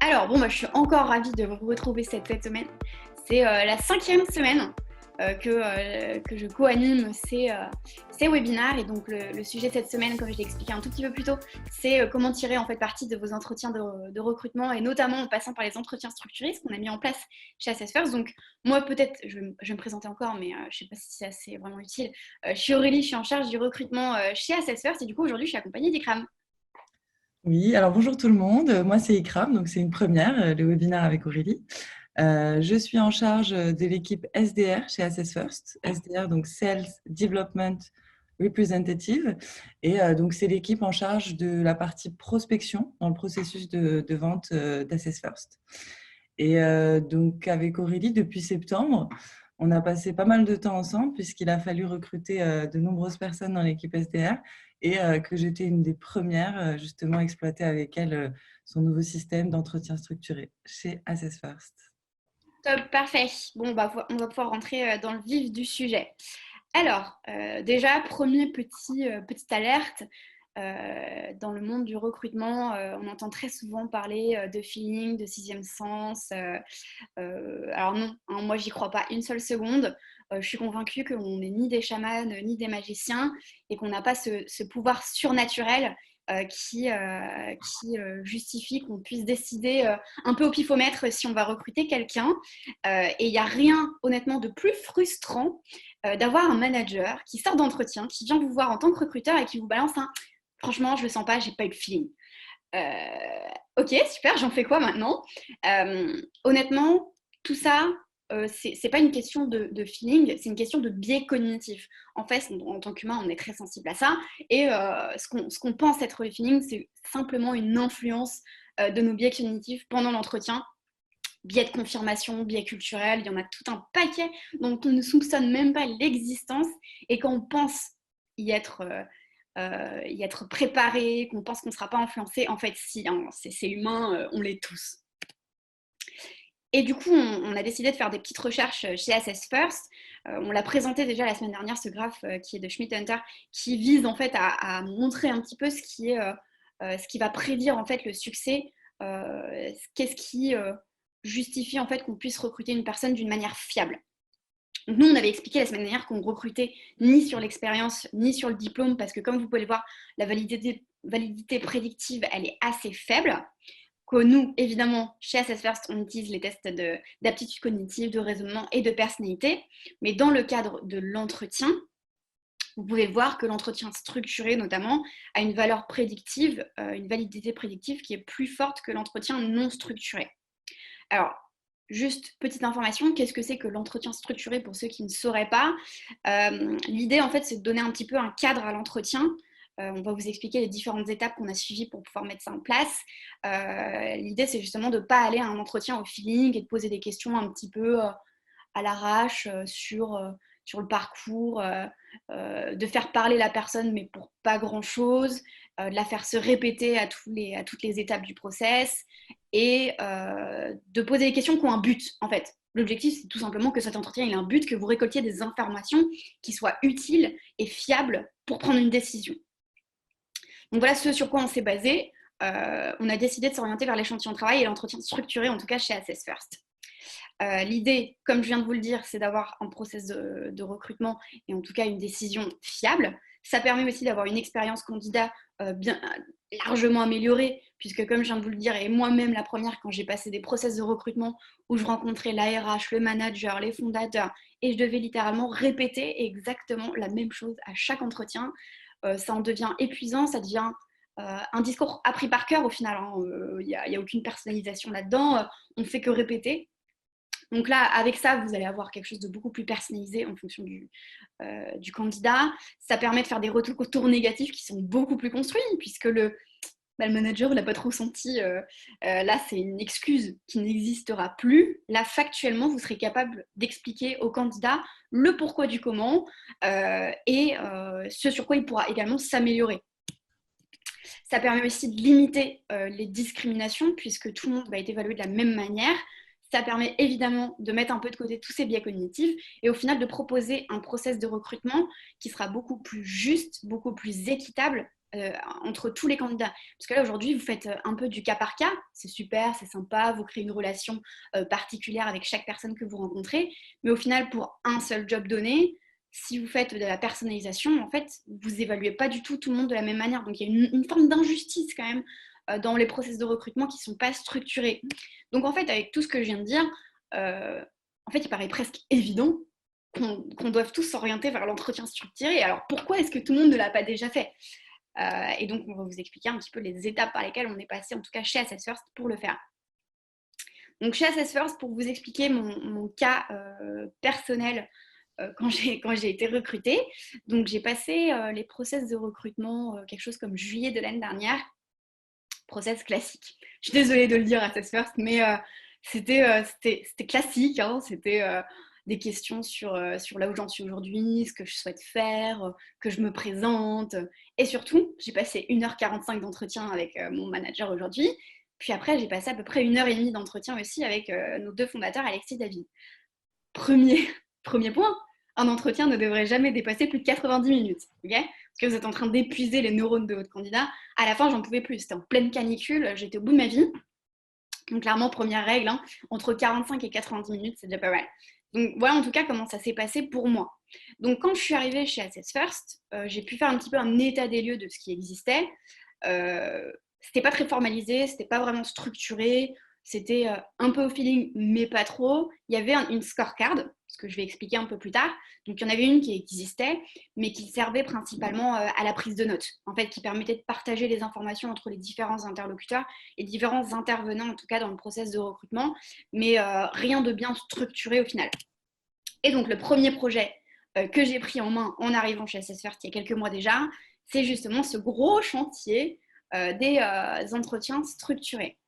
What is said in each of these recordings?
Alors, bon, moi, je suis encore ravie de vous retrouver cette semaine. C'est la 5e semaine que je co-anime ces webinaires. Et donc, le sujet de cette semaine, comme je l'ai expliqué un tout petit peu plus tôt, c'est comment tirer en fait parti de vos entretiens de recrutement et notamment en passant par les entretiens structurés, ce qu'on a mis en place chez Assess First. Donc, moi, peut-être, je vais me présenter encore, mais je ne sais pas si c'est assez vraiment utile. Je suis Aurélie, je suis en charge du recrutement chez Assess First et du coup, aujourd'hui, je suis accompagnée d'Ikram. Oui, alors bonjour tout le monde. Moi, c'est Ikram, donc c'est une première, le webinaire avec Aurélie. Je suis en charge de l'équipe SDR chez Assess First. SDR, donc Sales Development Representative. Et donc, c'est l'équipe en charge de la partie prospection dans le processus de vente d'Assess First. Et donc, avec Aurélie, depuis septembre, on a passé pas mal de temps ensemble puisqu'il a fallu recruter de nombreuses personnes dans l'équipe SDR et que j'étais une des premières justement à exploiter avec elle son nouveau système d'entretien structuré chez Assess First. Top, parfait. Bon, bah, on va pouvoir rentrer dans le vif du sujet. Alors, déjà, petite alerte. Dans le monde du recrutement, on entend très souvent parler de feeling, de sixième sens. Alors non, hein, moi, j'y crois pas une seule seconde. Je suis convaincue qu'on n'est ni des chamans, ni des magiciens, et qu'on n'a pas ce pouvoir surnaturel qui justifie qu'on puisse décider un peu au pifomètre si on va recruter quelqu'un. Et il n'y a rien, honnêtement, de plus frustrant d'avoir un manager qui sort d'entretien, qui vient vous voir en tant que recruteur et qui vous balance un franchement, je le sens pas, j'ai pas eu de feeling. Ok, super, j'en fais quoi maintenant? Honnêtement, tout ça, c'est pas une question de feeling, c'est une question de biais cognitif. En fait, en tant qu'humain, on est très sensible à ça. Et ce qu'on pense être le feeling, c'est simplement une influence de nos biais cognitifs pendant l'entretien. Biais de confirmation, biais culturel, il y en a tout un paquet dont on ne soupçonne même pas l'existence. Et quand on pense y être y être préparé, qu'on pense qu'on ne sera pas influencé. En fait, si, hein, c'est humain, on l'est tous. Et du coup, on a décidé de faire des petites recherches chez Assess First. On l'a présenté déjà la semaine dernière, ce graphe qui est de Schmidt-Hunter, qui vise en fait à montrer un petit peu ce qui va prédire en fait le succès, qu'est-ce qui justifie en fait qu'on puisse recruter une personne d'une manière fiable. Donc nous, on avait expliqué la semaine dernière qu'on recrutait ni sur l'expérience, ni sur le diplôme, parce que comme vous pouvez le voir, la validité prédictive, elle est assez faible. Que nous, évidemment, chez Assess First, on utilise les tests d'aptitude cognitive, de raisonnement et de personnalité. Mais dans le cadre de l'entretien, vous pouvez voir que l'entretien structuré, notamment, a une valeur prédictive, une validité prédictive qui est plus forte que l'entretien non structuré. Alors, juste petite information, qu'est-ce que c'est que l'entretien structuré pour ceux qui ne sauraient pas? L'idée, en fait, c'est de donner un petit peu un cadre à l'entretien. On va vous expliquer les différentes étapes qu'on a suivies pour pouvoir mettre ça en place. L'idée, c'est justement de ne pas aller à un entretien au feeling et de poser des questions un petit peu à l'arrache sur le parcours, de faire parler la personne, mais pour pas grand-chose, de la faire se répéter à toutes les étapes du process et de poser des questions qui ont un but, en fait. L'objectif, c'est tout simplement que cet entretien ait un but, que vous récoltiez des informations qui soient utiles et fiables pour prendre une décision. Donc voilà ce sur quoi on s'est basé. On a décidé de s'orienter vers l'échantillon de travail et l'entretien structuré, en tout cas chez Assess First. L'idée, comme je viens de vous le dire, c'est d'avoir un process de recrutement et en tout cas une décision fiable. Ça permet aussi d'avoir une expérience candidat bien largement améliorée, puisque comme je viens de vous le dire, et moi-même la première, quand j'ai passé des process de recrutement où je rencontrais l'ARH, le manager, les fondateurs, et je devais littéralement répéter exactement la même chose à chaque entretien, ça en devient épuisant, ça devient un discours appris par cœur au final. Il n'y a aucune personnalisation là-dedans, on ne fait que répéter. Donc là, avec ça, vous allez avoir quelque chose de beaucoup plus personnalisé en fonction du candidat. Ça permet de faire des retours négatifs qui sont beaucoup plus construits, puisque le manager n'a pas trop senti. Là, c'est une excuse qui n'existera plus. Là, factuellement, vous serez capable d'expliquer au candidat le pourquoi du comment et ce sur quoi il pourra également s'améliorer. Ça permet aussi de limiter les discriminations, puisque tout le monde va être évalué de la même manière. Ça permet évidemment de mettre un peu de côté tous ces biais cognitifs et au final de proposer un process de recrutement qui sera beaucoup plus juste, beaucoup plus équitable entre tous les candidats. Parce que là, aujourd'hui, vous faites un peu du cas par cas. C'est super, c'est sympa, vous créez une relation particulière avec chaque personne que vous rencontrez. Mais au final, pour un seul job donné, si vous faites de la personnalisation, en fait, vous n'évaluez pas du tout le monde de la même manière. Donc, il y a une forme d'injustice quand même dans les process de recrutement qui ne sont pas structurés. Donc, en fait, avec tout ce que je viens de dire, en fait, il paraît presque évident qu'on doive tous s'orienter vers l'entretien structuré. Alors, pourquoi est-ce que tout le monde ne l'a pas déjà fait et donc, on va vous expliquer un petit peu les étapes par lesquelles on est passé, en tout cas chez Assess First, pour le faire. Donc, chez Assess First, pour vous expliquer mon cas personnel quand j'ai été recrutée, donc j'ai passé les process de recrutement quelque chose comme juillet de l'année dernière, process classique. Je suis désolée de le dire Assess First, mais c'était classique, hein, c'était des questions sur là où j'en suis aujourd'hui, ce que je souhaite faire, que je me présente. Et surtout, j'ai passé 1h45 d'entretien avec mon manager aujourd'hui. Puis après, j'ai passé à peu près 1h30 d'entretien aussi avec nos deux fondateurs, Alexis et David. Premier, premier point, un entretien ne devrait jamais dépasser plus de 90 minutes. Okay, parce que vous êtes en train d'épuiser les neurones de votre candidat. À la fin, j'en pouvais plus. C'était en pleine canicule, j'étais au bout de ma vie. Donc clairement, première règle, hein, entre 45 et 90 minutes, c'est déjà pas mal. Donc voilà en tout cas comment ça s'est passé pour moi. Donc quand je suis arrivée chez Assess First, j'ai pu faire un petit peu un état des lieux de ce qui existait. C'était pas très formalisé, c'était pas vraiment structuré, c'était un peu au feeling, mais pas trop. Il y avait une scorecard, ce que je vais expliquer un peu plus tard. Donc il y en avait une qui existait, mais qui servait principalement à la prise de notes, en fait, qui permettait de partager les informations entre les différents interlocuteurs et différents intervenants, en tout cas dans le process de recrutement, mais rien de bien structuré au final. Et donc le premier projet que j'ai pris en main en arrivant chez Assess First il y a quelques mois déjà, c'est justement ce gros chantier des entretiens structurés.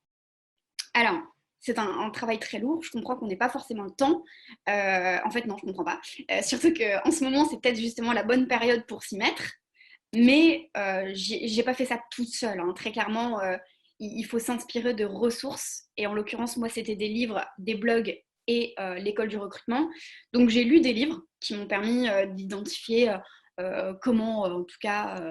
Alors, c'est un travail très lourd. Je comprends qu'on n'ait pas forcément le temps. En fait, non, je ne comprends pas. Surtout qu'en ce moment, c'est peut-être justement la bonne période pour s'y mettre. Mais je n'ai pas fait ça toute seule. Hein. Très clairement, il faut s'inspirer de ressources. Et en l'occurrence, moi, c'était des livres, des blogs et l'école du recrutement. Donc, j'ai lu des livres qui m'ont permis d'identifier comment, en tout cas,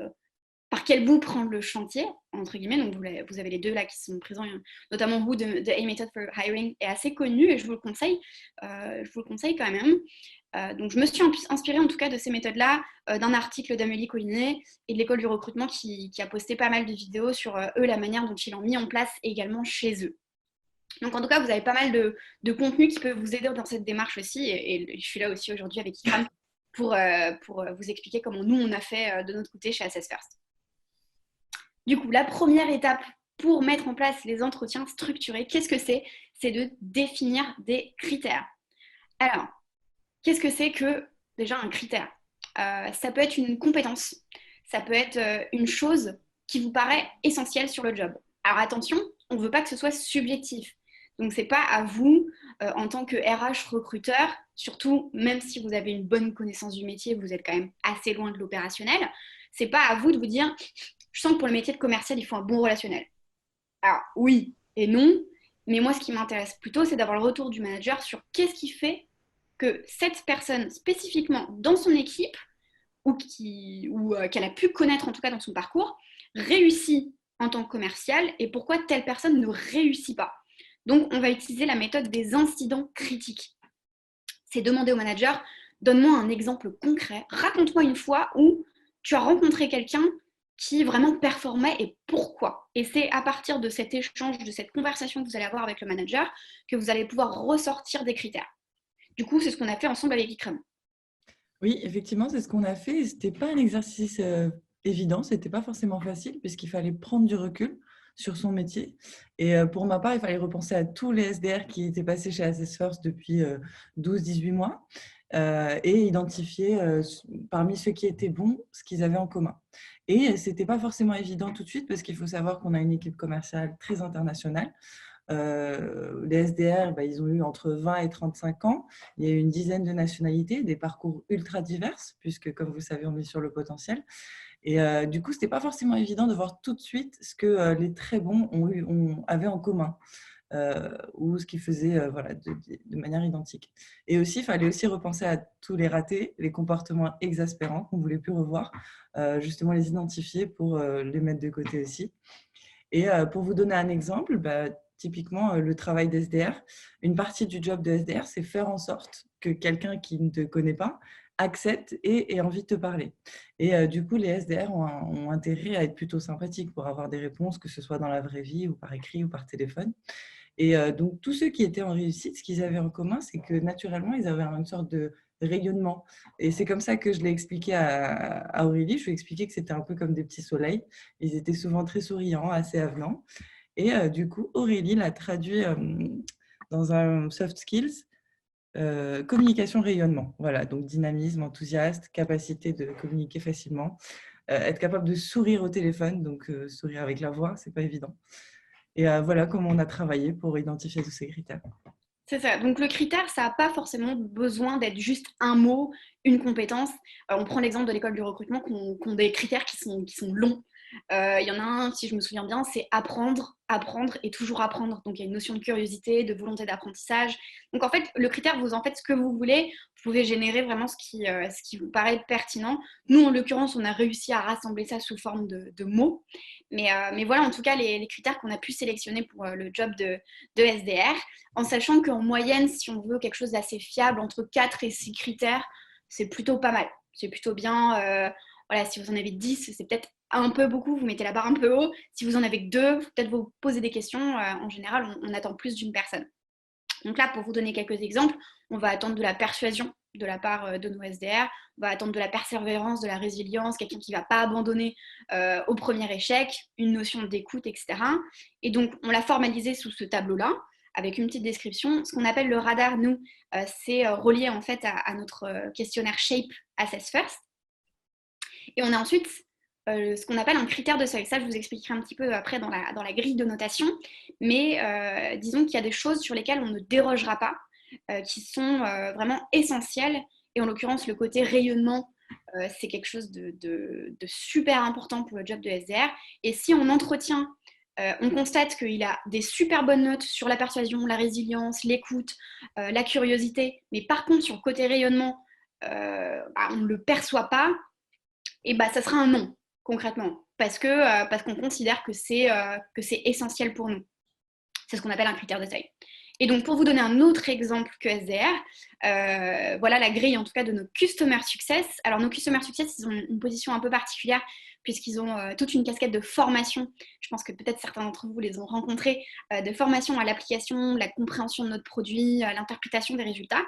par quel bout prendre le chantier, entre guillemets. Donc, vous avez les deux là qui sont présents, notamment Who de A Method for Hiring est assez connu et je vous le conseille quand même. Donc, je me suis inspirée en tout cas de ces méthodes-là, d'un article d'Amélie Collinet et de l'école du recrutement qui a posté pas mal de vidéos sur eux, la manière dont ils l'ont mis en place également chez eux. Donc, en tout cas, vous avez pas mal de contenu qui peut vous aider dans cette démarche aussi. Et je suis là aussi aujourd'hui avec Ikram pour vous expliquer comment nous, on a fait de notre côté chez Assess First. Du coup, la première étape pour mettre en place les entretiens structurés, qu'est-ce que c'est? C'est de définir des critères. Alors, qu'est-ce que c'est que déjà un critère? Ça peut être une compétence, ça peut être une chose qui vous paraît essentielle sur le job. Alors attention, on ne veut pas que ce soit subjectif. Donc, ce n'est pas à vous, en tant que RH recruteur, surtout même si vous avez une bonne connaissance du métier, vous êtes quand même assez loin de l'opérationnel, ce n'est pas à vous de vous dire je sens que pour le métier de commercial, il faut un bon relationnel. Alors, oui et non, mais moi, ce qui m'intéresse plutôt, c'est d'avoir le retour du manager sur qu'est-ce qui fait que cette personne, spécifiquement dans son équipe, ou qu'elle a pu connaître en tout cas dans son parcours, réussit en tant que commercial et pourquoi telle personne ne réussit pas. Donc, on va utiliser la méthode des incidents critiques. C'est demander au manager, donne-moi un exemple concret, raconte-moi une fois où tu as rencontré quelqu'un qui vraiment performait et pourquoi. Et c'est à partir de cet échange, de cette conversation que vous allez avoir avec le manager, que vous allez pouvoir ressortir des critères. Du coup, c'est ce qu'on a fait ensemble avec Ikram. Oui, effectivement, c'est ce qu'on a fait. Ce n'était pas un exercice évident, ce n'était pas forcément facile puisqu'il fallait prendre du recul sur son métier. Et pour ma part, il fallait repenser à tous les SDR qui étaient passés chez Assess First depuis 12-18 mois et identifier parmi ceux qui étaient bons ce qu'ils avaient en commun. Et ce n'était pas forcément évident tout de suite parce qu'il faut savoir qu'on a une équipe commerciale très internationale. Les SDR, ils ont eu entre 20 et 35 ans. Il y a eu une dizaine de nationalités, des parcours ultra divers, puisque, comme vous savez, on est sur le potentiel. Et du coup, ce n'était pas forcément évident de voir tout de suite ce que les très bons avaient en commun. ou ce qu'il faisait voilà, de manière identique. Et aussi, il fallait aussi repenser à tous les ratés, les comportements exaspérants qu'on ne voulait plus revoir, justement les identifier pour les mettre de côté aussi. Et pour vous donner un exemple, typiquement le travail d'SDR, une partie du job de SDR, c'est faire en sorte que quelqu'un qui ne te connaît pas accepte et ait envie de te parler. Et du coup, les SDR ont intérêt à être plutôt sympathiques pour avoir des réponses, que ce soit dans la vraie vie ou par écrit ou par téléphone. Et donc, tous ceux qui étaient en réussite, ce qu'ils avaient en commun, c'est que naturellement, ils avaient une sorte de rayonnement. Et c'est comme ça que je l'ai expliqué à Aurélie. Je lui ai expliqué que c'était un peu comme des petits soleils. Ils étaient souvent très souriants, assez avenants. Et du coup, Aurélie l'a traduit dans un soft skills, communication rayonnement. Voilà, donc dynamisme, enthousiaste, capacité de communiquer facilement, être capable de sourire au téléphone, donc sourire avec la voix, c'est pas évident. Et voilà comment on a travaillé pour identifier tous ces critères. C'est ça. Donc le critère, ça n'a pas forcément besoin d'être juste un mot, une compétence. On prend l'exemple de l'école du recrutement qui ont des critères qui sont longs. Il y en a un, si je me souviens bien, c'est apprendre, apprendre et toujours apprendre. Donc il y a une notion de curiosité, de volonté d'apprentissage. Donc en fait, le critère, vous en faites ce que vous voulez. Vous pouvez générer vraiment ce qui vous paraît pertinent. Nous, en l'occurrence, on a réussi à rassembler ça sous forme de mots. Mais voilà, en tout cas, les critères qu'on a pu sélectionner pour le job de SDR, en sachant qu'en moyenne, si on veut quelque chose d'assez fiable, entre 4 et 6 critères, c'est plutôt pas mal. C'est plutôt bien. Voilà, si vous en avez 10, c'est peut-être un peu beaucoup, vous mettez la barre un peu haut. Si vous en avez que 2, peut-être vous posez des questions. En général, on attend plus d'une personne. Donc là, pour vous donner quelques exemples, on va attendre de la persuasion de la part de nos SDR, on va attendre de la persévérance, de la résilience, quelqu'un qui ne va pas abandonner au premier échec, une notion d'écoute, etc. Et donc, on l'a formalisé sous ce tableau-là, avec une petite description. Ce qu'on appelle le radar, nous, c'est relié en fait à notre questionnaire SHAPE Assess First. Et on a ensuite ce qu'on appelle un critère de seuil. Ça, je vous expliquerai un petit peu après dans la grille de notation. Mais disons qu'il y a des choses sur lesquelles on ne dérogera pas, qui sont vraiment essentielles. Et en l'occurrence, le côté rayonnement, c'est quelque chose de super important pour le job de SDR. Et si en entretien, on constate qu'il a des super bonnes notes sur la persuasion, la résilience, l'écoute, la curiosité, mais par contre, sur le côté rayonnement, on ne le perçoit pas, et ça sera un non, concrètement, parce qu'on considère que c'est essentiel pour nous. C'est ce qu'on appelle un critère de seuil. Et donc, pour vous donner un autre exemple que SDR, voilà la grille en tout cas de nos Customer Success. Alors, nos Customer Success, ils ont une position un peu particulière puisqu'ils ont toute une casquette de formation. Je pense que peut-être certains d'entre vous les ont rencontrés, de formation à l'application, la compréhension de notre produit, l'interprétation des résultats.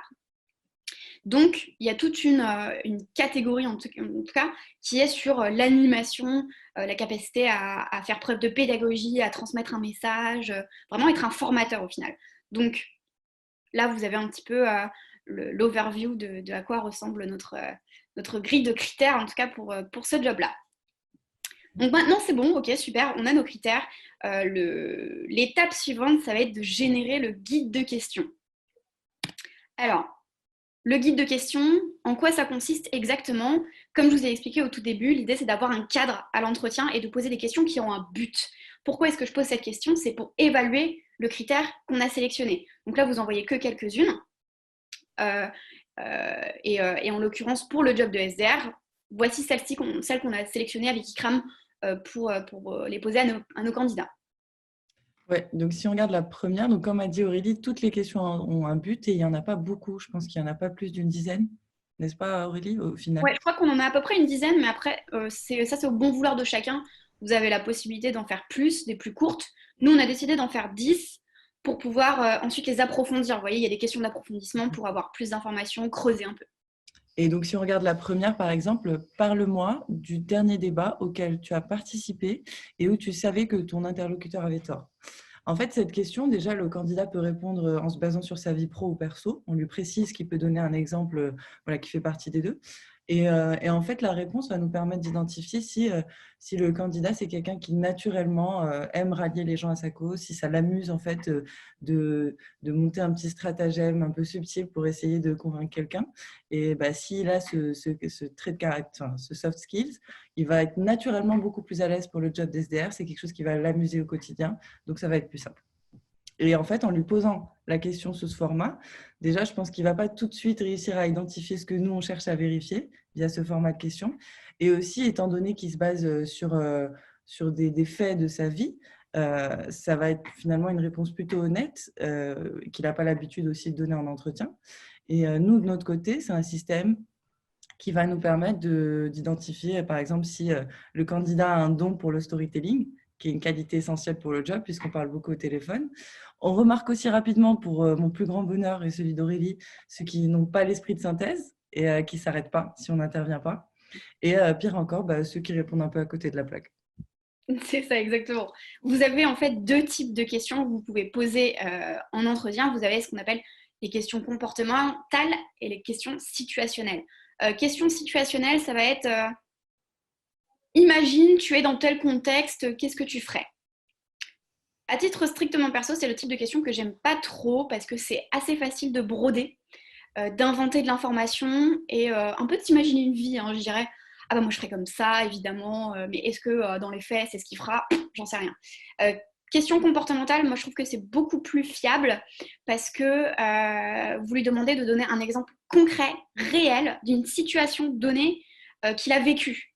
Donc, il y a toute une catégorie, en tout cas, qui est sur l'animation, la capacité à faire preuve de pédagogie, à transmettre un message, vraiment être un formateur au final. Donc, là, vous avez un petit peu l'overview de à quoi ressemble notre grille de critères, en tout cas pour ce job-là. Donc maintenant, c'est bon, ok, super, on a nos critères. L'étape suivante, ça va être de générer le guide de questions. Alors, le guide de questions, en quoi ça consiste exactement? Comme je vous ai expliqué au tout début, l'idée c'est d'avoir un cadre à l'entretien et de poser des questions qui ont un but. Pourquoi est-ce que je pose cette question? C'est pour évaluer le critère qu'on a sélectionné. Donc là, vous en voyez que quelques-unes. Et en l'occurrence, pour le job de SDR, voici celles qu'on a sélectionnées avec Ikram pour les poser à nos candidats. Ouais, donc si on regarde la première, donc comme a dit Aurélie, toutes les questions ont un but et il n'y en a pas beaucoup. Je pense qu'il n'y en a pas plus d'une dizaine, n'est-ce pas Aurélie, au final? Ouais, je crois qu'on en a à peu près une dizaine, mais après, c'est au bon vouloir de chacun. Vous avez la possibilité d'en faire plus, des plus courtes. Nous, on a décidé d'en faire 10 pour pouvoir ensuite les approfondir. Vous voyez, il y a des questions d'approfondissement pour avoir plus d'informations, creuser un peu. Et donc, si on regarde la première, par exemple, parle-moi du dernier débat auquel tu as participé et où tu savais que ton interlocuteur avait tort. En fait, cette question, déjà, le candidat peut répondre en se basant sur sa vie pro ou perso. On lui précise qu'il peut donner un exemple voilà, qui fait partie des deux. Et en fait, la réponse va nous permettre d'identifier si le candidat, c'est quelqu'un qui naturellement aime rallier les gens à sa cause, si ça l'amuse en fait de monter un petit stratagème un peu subtil pour essayer de convaincre quelqu'un. Et s'il a ce trait de caractère, enfin, ce soft skills, il va être naturellement beaucoup plus à l'aise pour le job d'SDR. C'est quelque chose qui va l'amuser au quotidien, donc ça va être plus simple. Et en fait, en lui posant la question sous ce format, déjà, je pense qu'il ne va pas tout de suite réussir à identifier ce que nous, on cherche à vérifier via ce format de question. Et aussi, étant donné qu'il se base sur des faits de sa vie, ça va être finalement une réponse plutôt honnête, qu'il n'a pas l'habitude aussi de donner en entretien. Et nous, de notre côté, c'est un système qui va nous permettre d'identifier, par exemple, si le candidat a un don pour le storytelling, qui est une qualité essentielle pour le job, puisqu'on parle beaucoup au téléphone. On remarque aussi rapidement, pour mon plus grand bonheur et celui d'Aurélie, ceux qui n'ont pas l'esprit de synthèse et qui ne s'arrêtent pas si on n'intervient pas. Et pire encore, ceux qui répondent un peu à côté de la plaque. C'est ça, exactement. Vous avez en fait deux types de questions que vous pouvez poser en entretien. Vous avez ce qu'on appelle les questions comportementales et les questions situationnelles. Questions situationnelles, ça va être imagine, tu es dans tel contexte, qu'est-ce que tu ferais? À titre strictement perso, c'est le type de question que j'aime pas trop parce que c'est assez facile de broder, d'inventer de l'information et un peu de s'imaginer une vie, hein, je dirais. Ah bah moi je ferais comme ça, évidemment, mais est-ce que dans les faits c'est ce qu'il fera? J'en sais rien. Question comportementale, moi je trouve que c'est beaucoup plus fiable parce que vous lui demandez de donner un exemple concret, réel, d'une situation donnée qu'il a vécue.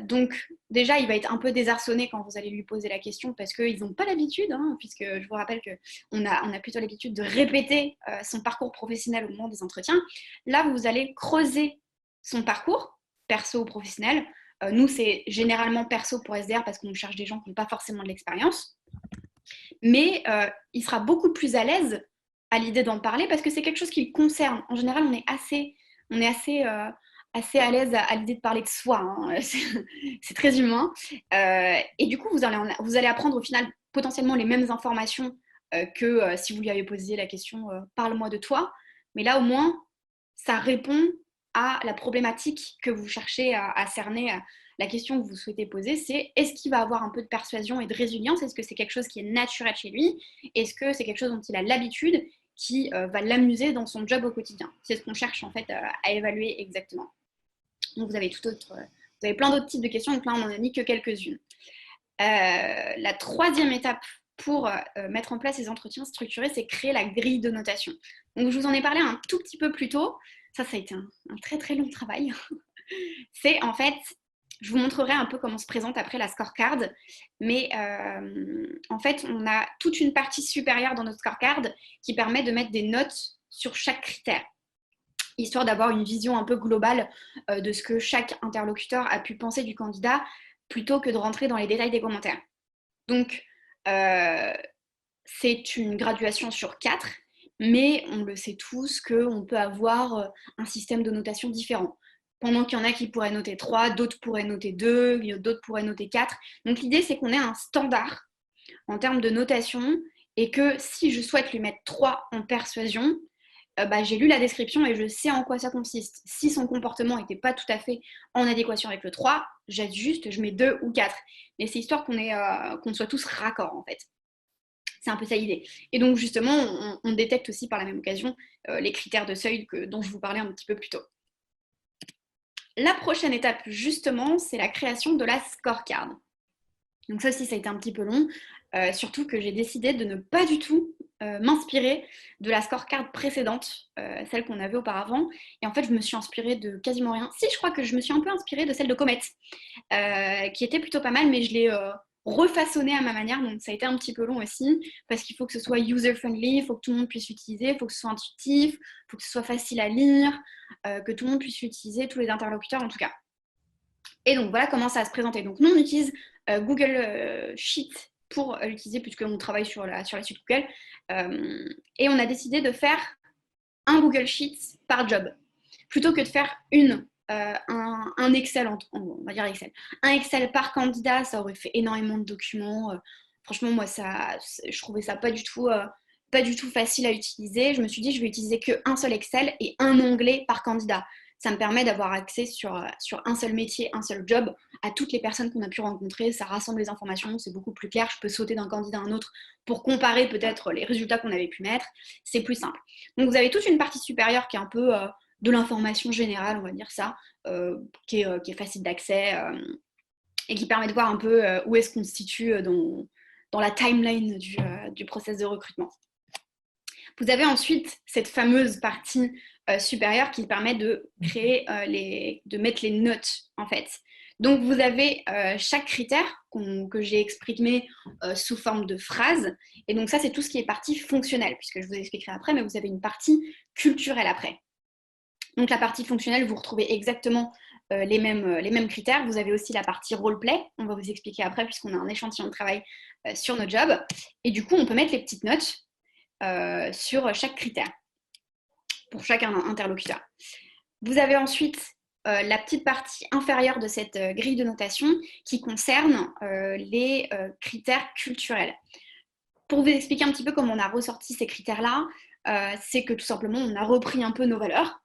Donc déjà, il va être un peu désarçonné quand vous allez lui poser la question parce qu'ils n'ont pas l'habitude, hein, puisque je vous rappelle qu'on a plutôt l'habitude de répéter son parcours professionnel au moment des entretiens. Là, vous allez creuser son parcours, perso ou professionnel. Nous, c'est généralement perso pour SDR parce qu'on cherche des gens qui n'ont pas forcément de l'expérience. Mais il sera beaucoup plus à l'aise à l'idée d'en parler parce que c'est quelque chose qui le concerne. En général, on est assez à l'aise à l'idée de parler de soi. Hein. C'est très humain. Et du coup, vous allez apprendre au final potentiellement les mêmes informations que si vous lui avez posé la question parle-moi de toi. Mais là, au moins, ça répond à la problématique que vous cherchez à cerner. La question que vous souhaitez poser, c'est est-ce qu'il va avoir un peu de persuasion et de résilience? Est-ce que c'est quelque chose qui est naturel chez lui? Est-ce que c'est quelque chose dont il a l'habitude qui va l'amuser dans son job au quotidien? C'est ce qu'on cherche en fait à évaluer exactement. Donc vous avez vous avez plein d'autres types de questions, donc là on n'en a mis que quelques-unes. La troisième étape pour mettre en place ces entretiens structurés, c'est créer la grille de notation. Donc je vous en ai parlé un tout petit peu plus tôt, ça a été un très très long travail. C'est en fait, je vous montrerai un peu comment se présente après la scorecard, mais en fait on a toute une partie supérieure dans notre scorecard qui permet de mettre des notes sur chaque critère, histoire d'avoir une vision un peu globale de ce que chaque interlocuteur a pu penser du candidat, plutôt que de rentrer dans les détails des commentaires. Donc, c'est une graduation sur 4, mais on le sait tous qu'on peut avoir un système de notation différent. Pendant qu'il y en a qui pourraient noter 3, d'autres pourraient noter 2, d'autres pourraient noter 4. Donc l'idée, c'est qu'on ait un standard en termes de notation et que si je souhaite lui mettre 3 en persuasion, j'ai lu la description et je sais en quoi ça consiste. Si son comportement n'était pas tout à fait en adéquation avec le 3, j'ajuste, je mets 2 ou 4. Mais c'est histoire qu'on soit tous raccords en fait. C'est un peu ça l'idée. Et donc justement, on détecte aussi par la même occasion les critères de seuil dont je vous parlais un petit peu plus tôt. La prochaine étape justement, c'est la création de la scorecard. Donc ça aussi, ça a été un petit peu long, surtout que j'ai décidé de ne pas du tout m'inspirer de la scorecard précédente, celle qu'on avait auparavant. Et en fait, je me suis inspirée de quasiment rien. Si, je crois que je me suis un peu inspirée de celle de Comet, qui était plutôt pas mal, mais je l'ai refaçonnée à ma manière, donc ça a été un petit peu long aussi, parce qu'il faut que ce soit user-friendly, il faut que tout le monde puisse l'utiliser, il faut que ce soit intuitif, il faut que ce soit facile à lire, que tout le monde puisse l'utiliser, tous les interlocuteurs en tout cas. Et donc voilà comment ça va se présenter. Donc nous on utilise Google Sheet pour l'utiliser puisqu'on travaille sur la suite Google. Et on a décidé de faire un Google Sheet par job. Plutôt que de faire un Excel, on va dire Excel. Un Excel par candidat, ça aurait fait énormément de documents. Franchement, moi, je trouvais ça pas du tout facile à utiliser. Je me suis dit, je vais utiliser qu'un seul Excel et un onglet par candidat. Ça me permet d'avoir accès sur un seul métier, un seul job, à toutes les personnes qu'on a pu rencontrer. Ça rassemble les informations, c'est beaucoup plus clair. Je peux sauter d'un candidat à un autre pour comparer peut-être les résultats qu'on avait pu mettre. C'est plus simple. Donc, vous avez toute une partie supérieure qui est un peu de l'information générale, on va dire ça, qui est facile d'accès et qui permet de voir un peu où est-ce qu'on se situe dans dans la timeline du process de recrutement. Vous avez ensuite cette fameuse partie supérieure qui permet de créer de mettre les notes en fait. Donc vous avez chaque critère que j'ai exprimé sous forme de phrase. Et donc ça c'est tout ce qui est partie fonctionnelle, puisque je vous expliquerai après, mais vous avez une partie culturelle après. Donc la partie fonctionnelle, vous retrouvez exactement les mêmes critères. Vous avez aussi la partie roleplay, on va vous expliquer après puisqu'on a un échantillon de travail sur notre job. Et du coup, on peut mettre les petites notes sur chaque critère, pour chaque interlocuteur. Vous avez ensuite la petite partie inférieure de cette grille de notation qui concerne les critères culturels. Pour vous expliquer un petit peu comment on a ressorti ces critères-là, c'est que tout simplement, on a repris un peu nos valeurs,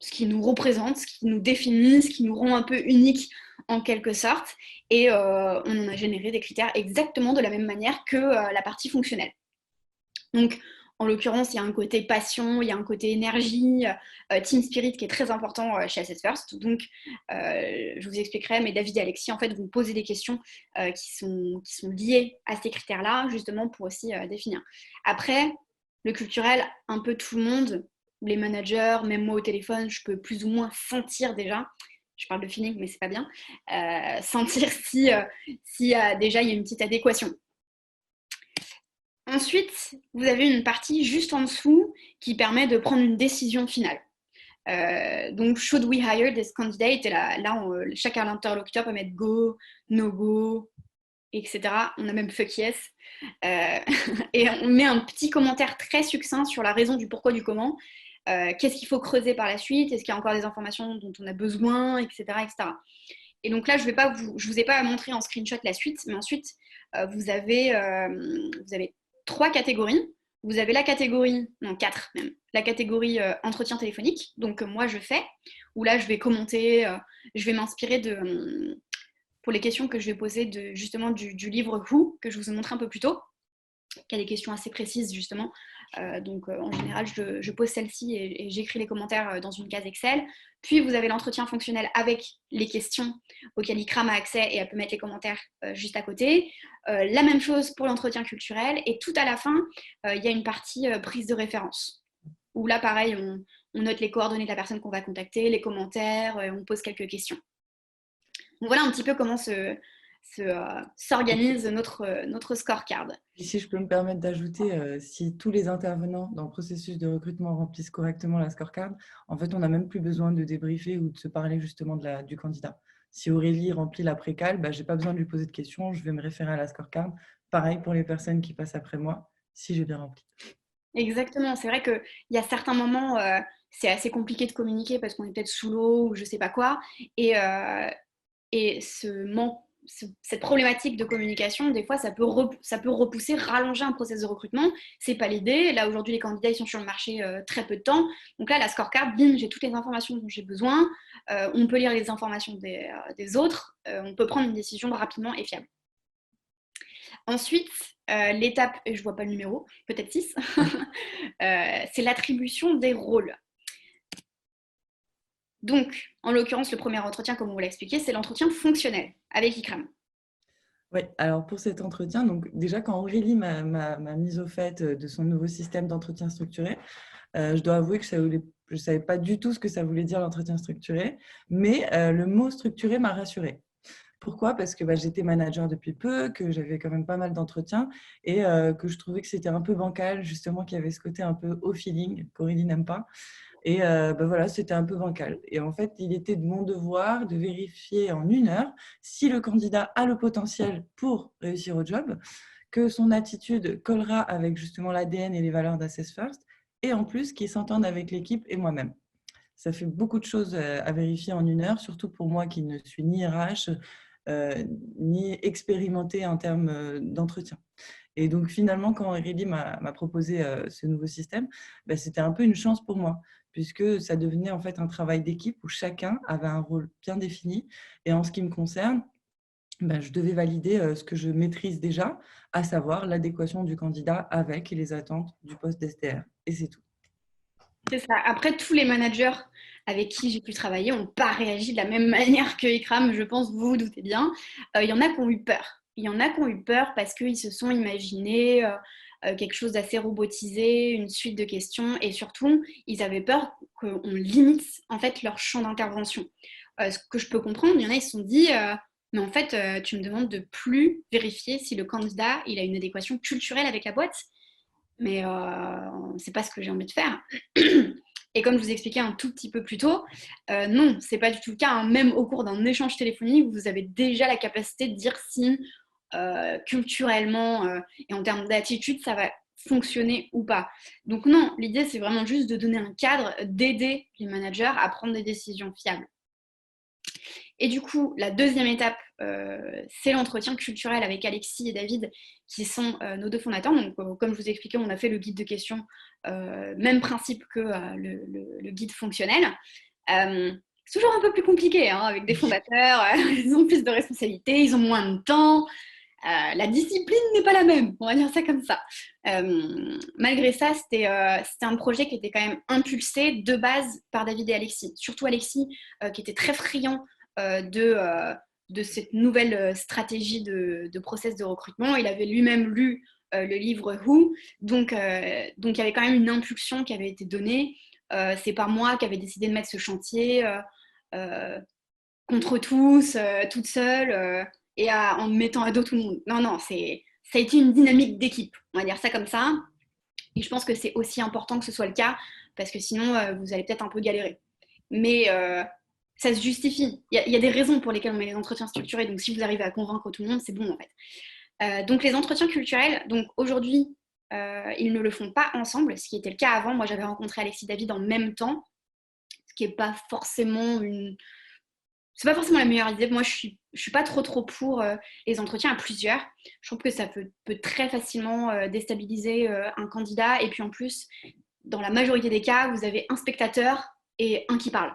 ce qui nous représente, ce qui nous définit, ce qui nous rend un peu unique en quelque sorte, et on en a généré des critères exactement de la même manière que la partie fonctionnelle. Donc, en l'occurrence, il y a un côté passion, il y a un côté énergie, team spirit qui est très important chez Assess First. Donc, je vous expliquerai, mais David et Alexis, en fait, vont poser des questions qui sont liées à ces critères-là, justement pour aussi définir. Après, le culturel, un peu tout le monde, les managers, même moi au téléphone, je peux plus ou moins sentir déjà. Je parle de feeling, mais c'est pas bien. Sentir si déjà il y a une petite adéquation. Ensuite, vous avez une partie juste en dessous qui permet de prendre une décision finale. Donc, should we hire this candidate? Et là chaque interlocuteur peut mettre go, no go, etc. On a même fuck yes. Et on met un petit commentaire très succinct sur la raison du pourquoi, du comment. Qu'est-ce qu'il faut creuser par la suite? Est-ce qu'il y a encore des informations dont on a besoin, etc., etc. Et donc là, je vous ai pas montré en screenshot la suite, mais ensuite, vous avez 3 catégories. Vous avez la catégorie, non 4 même, la catégorie entretien téléphonique, donc moi je fais, où là je vais commenter, je vais m'inspirer pour les questions que je vais poser justement du livre Who, que je vous ai montré un peu plus tôt, qui a des questions assez précises justement. Donc en général, je pose celle-ci et j'écris les commentaires dans une case Excel. Puis vous avez l'entretien fonctionnel avec les questions auxquelles ICRAM a accès et elle peut mettre les commentaires juste à côté. La même chose pour l'entretien culturel. Et tout à la fin, il y a une partie prise de référence. Où là, pareil, on note les coordonnées de la personne qu'on va contacter, les commentaires, on pose quelques questions. Donc voilà un petit peu comment s'organise notre scorecard. Et si je peux me permettre d'ajouter, si tous les intervenants dans le processus de recrutement remplissent correctement la scorecard, en fait, on n'a même plus besoin de débriefer ou de se parler justement du candidat. Si Aurélie remplit la précale, je n'ai pas besoin de lui poser de questions, je vais me référer à la scorecard. Pareil pour les personnes qui passent après moi, si j'ai bien rempli. Exactement, c'est vrai qu'il y a certains moments, c'est assez compliqué de communiquer parce qu'on est peut-être sous l'eau ou je ne sais pas quoi. Et cette problématique de communication, des fois, ça peut repousser, rallonger un process de recrutement. C'est pas l'idée. Là, aujourd'hui, les candidats ils sont sur le marché très peu de temps. Donc là, la scorecard, bim, j'ai toutes les informations dont j'ai besoin. On peut lire les informations des autres. On peut prendre une décision rapidement et fiable. Ensuite, l'étape, et je vois pas le numéro, peut-être 6, c'est l'attribution des rôles. Donc, en l'occurrence, le premier entretien, comme on vous l'a expliqué, c'est l'entretien fonctionnel avec ICRAM. Oui, alors pour cet entretien, donc déjà quand Aurélie m'a mise au fait de son nouveau système d'entretien structuré, je dois avouer que je ne savais pas du tout ce que ça voulait dire l'entretien structuré, mais le mot structuré m'a rassurée. Pourquoi? Parce que j'étais manager depuis peu, que j'avais quand même pas mal d'entretiens et que je trouvais que c'était un peu bancal, justement, qu'il y avait ce côté un peu au feeling qu'Aurélie n'aime pas. Et voilà, c'était un peu bancal. Et en fait, il était de mon devoir de vérifier en 1 heure si le candidat a le potentiel pour réussir au job, que son attitude collera avec justement l'ADN et les valeurs d'Assess First, et en plus qu'il s'entende avec l'équipe et moi-même. Ça fait beaucoup de choses à vérifier en 1 heure, surtout pour moi qui ne suis ni RH, ni expérimentée en termes d'entretien. Et donc finalement, quand Aurélie m'a proposé ce nouveau système, c'était un peu une chance pour moi, puisque ça devenait en fait un travail d'équipe où chacun avait un rôle bien défini. Et en ce qui me concerne, je devais valider ce que je maîtrise déjà, à savoir l'adéquation du candidat avec les attentes du poste d'SDR. Et c'est tout. C'est ça. Après, tous les managers avec qui j'ai pu travailler n'ont pas réagi de la même manière que ICRAM, je pense, vous vous doutez bien. Il y en a qui ont eu peur. il y en a qui ont eu peur parce qu'ils se sont imaginés quelque chose d'assez robotisé, une suite de questions, et surtout, ils avaient peur qu'on limite en fait leur champ d'intervention. Ce que je peux comprendre, il y en a, ils se sont dit, mais en fait, tu me demandes de plus vérifier si le candidat il a une adéquation culturelle avec la boîte, mais c'est pas ce que j'ai envie de faire. Et comme je vous expliquais un tout petit peu plus tôt, non, c'est pas du tout le cas, hein. Même au cours d'un échange téléphonique, vous avez déjà la capacité de dire si culturellement et en termes d'attitude, ça va fonctionner ou pas. Donc non, l'idée, c'est vraiment juste de donner un cadre, d'aider les managers à prendre des décisions fiables. Et du coup, la deuxième étape, c'est l'entretien culturel avec Alexis et David, qui sont nos deux fondateurs. Donc, comme je vous ai expliqué, on a fait le guide de questions, même principe que le guide fonctionnel. C'est toujours un peu plus compliqué, hein, avec des fondateurs, ils ont plus de responsabilités, ils ont moins de temps, la discipline n'est pas la même, on va dire ça comme ça. Malgré ça, c'était un projet qui était quand même impulsé de base par David et Alexis. Surtout Alexis, qui était très friand de cette nouvelle stratégie de process de recrutement. Il avait lui-même lu le livre Who, donc il y avait quand même une impulsion qui avait été donnée. C'est pas moi qui avais décidé de mettre ce chantier contre tous, toute seule, en mettant à dos tout le monde. Non, non, ça a été une dynamique d'équipe, on va dire ça comme ça. Et je pense que c'est aussi important que ce soit le cas, parce que sinon, vous allez peut-être un peu galérer. Mais ça se justifie. Il y a des raisons pour lesquelles on met les entretiens structurés. Donc, si vous arrivez à convaincre tout le monde, c'est bon, en fait. Donc, les entretiens culturels, donc aujourd'hui, ils ne le font pas ensemble, ce qui était le cas avant. Moi, j'avais rencontré Alexis David en même temps, ce qui n'est pas forcément c'est pas forcément la meilleure idée. Moi, je suis pas trop pour les entretiens à plusieurs. Je trouve que ça peut très facilement déstabiliser un candidat. Et puis en plus, dans la majorité des cas, vous avez un spectateur et un qui parle.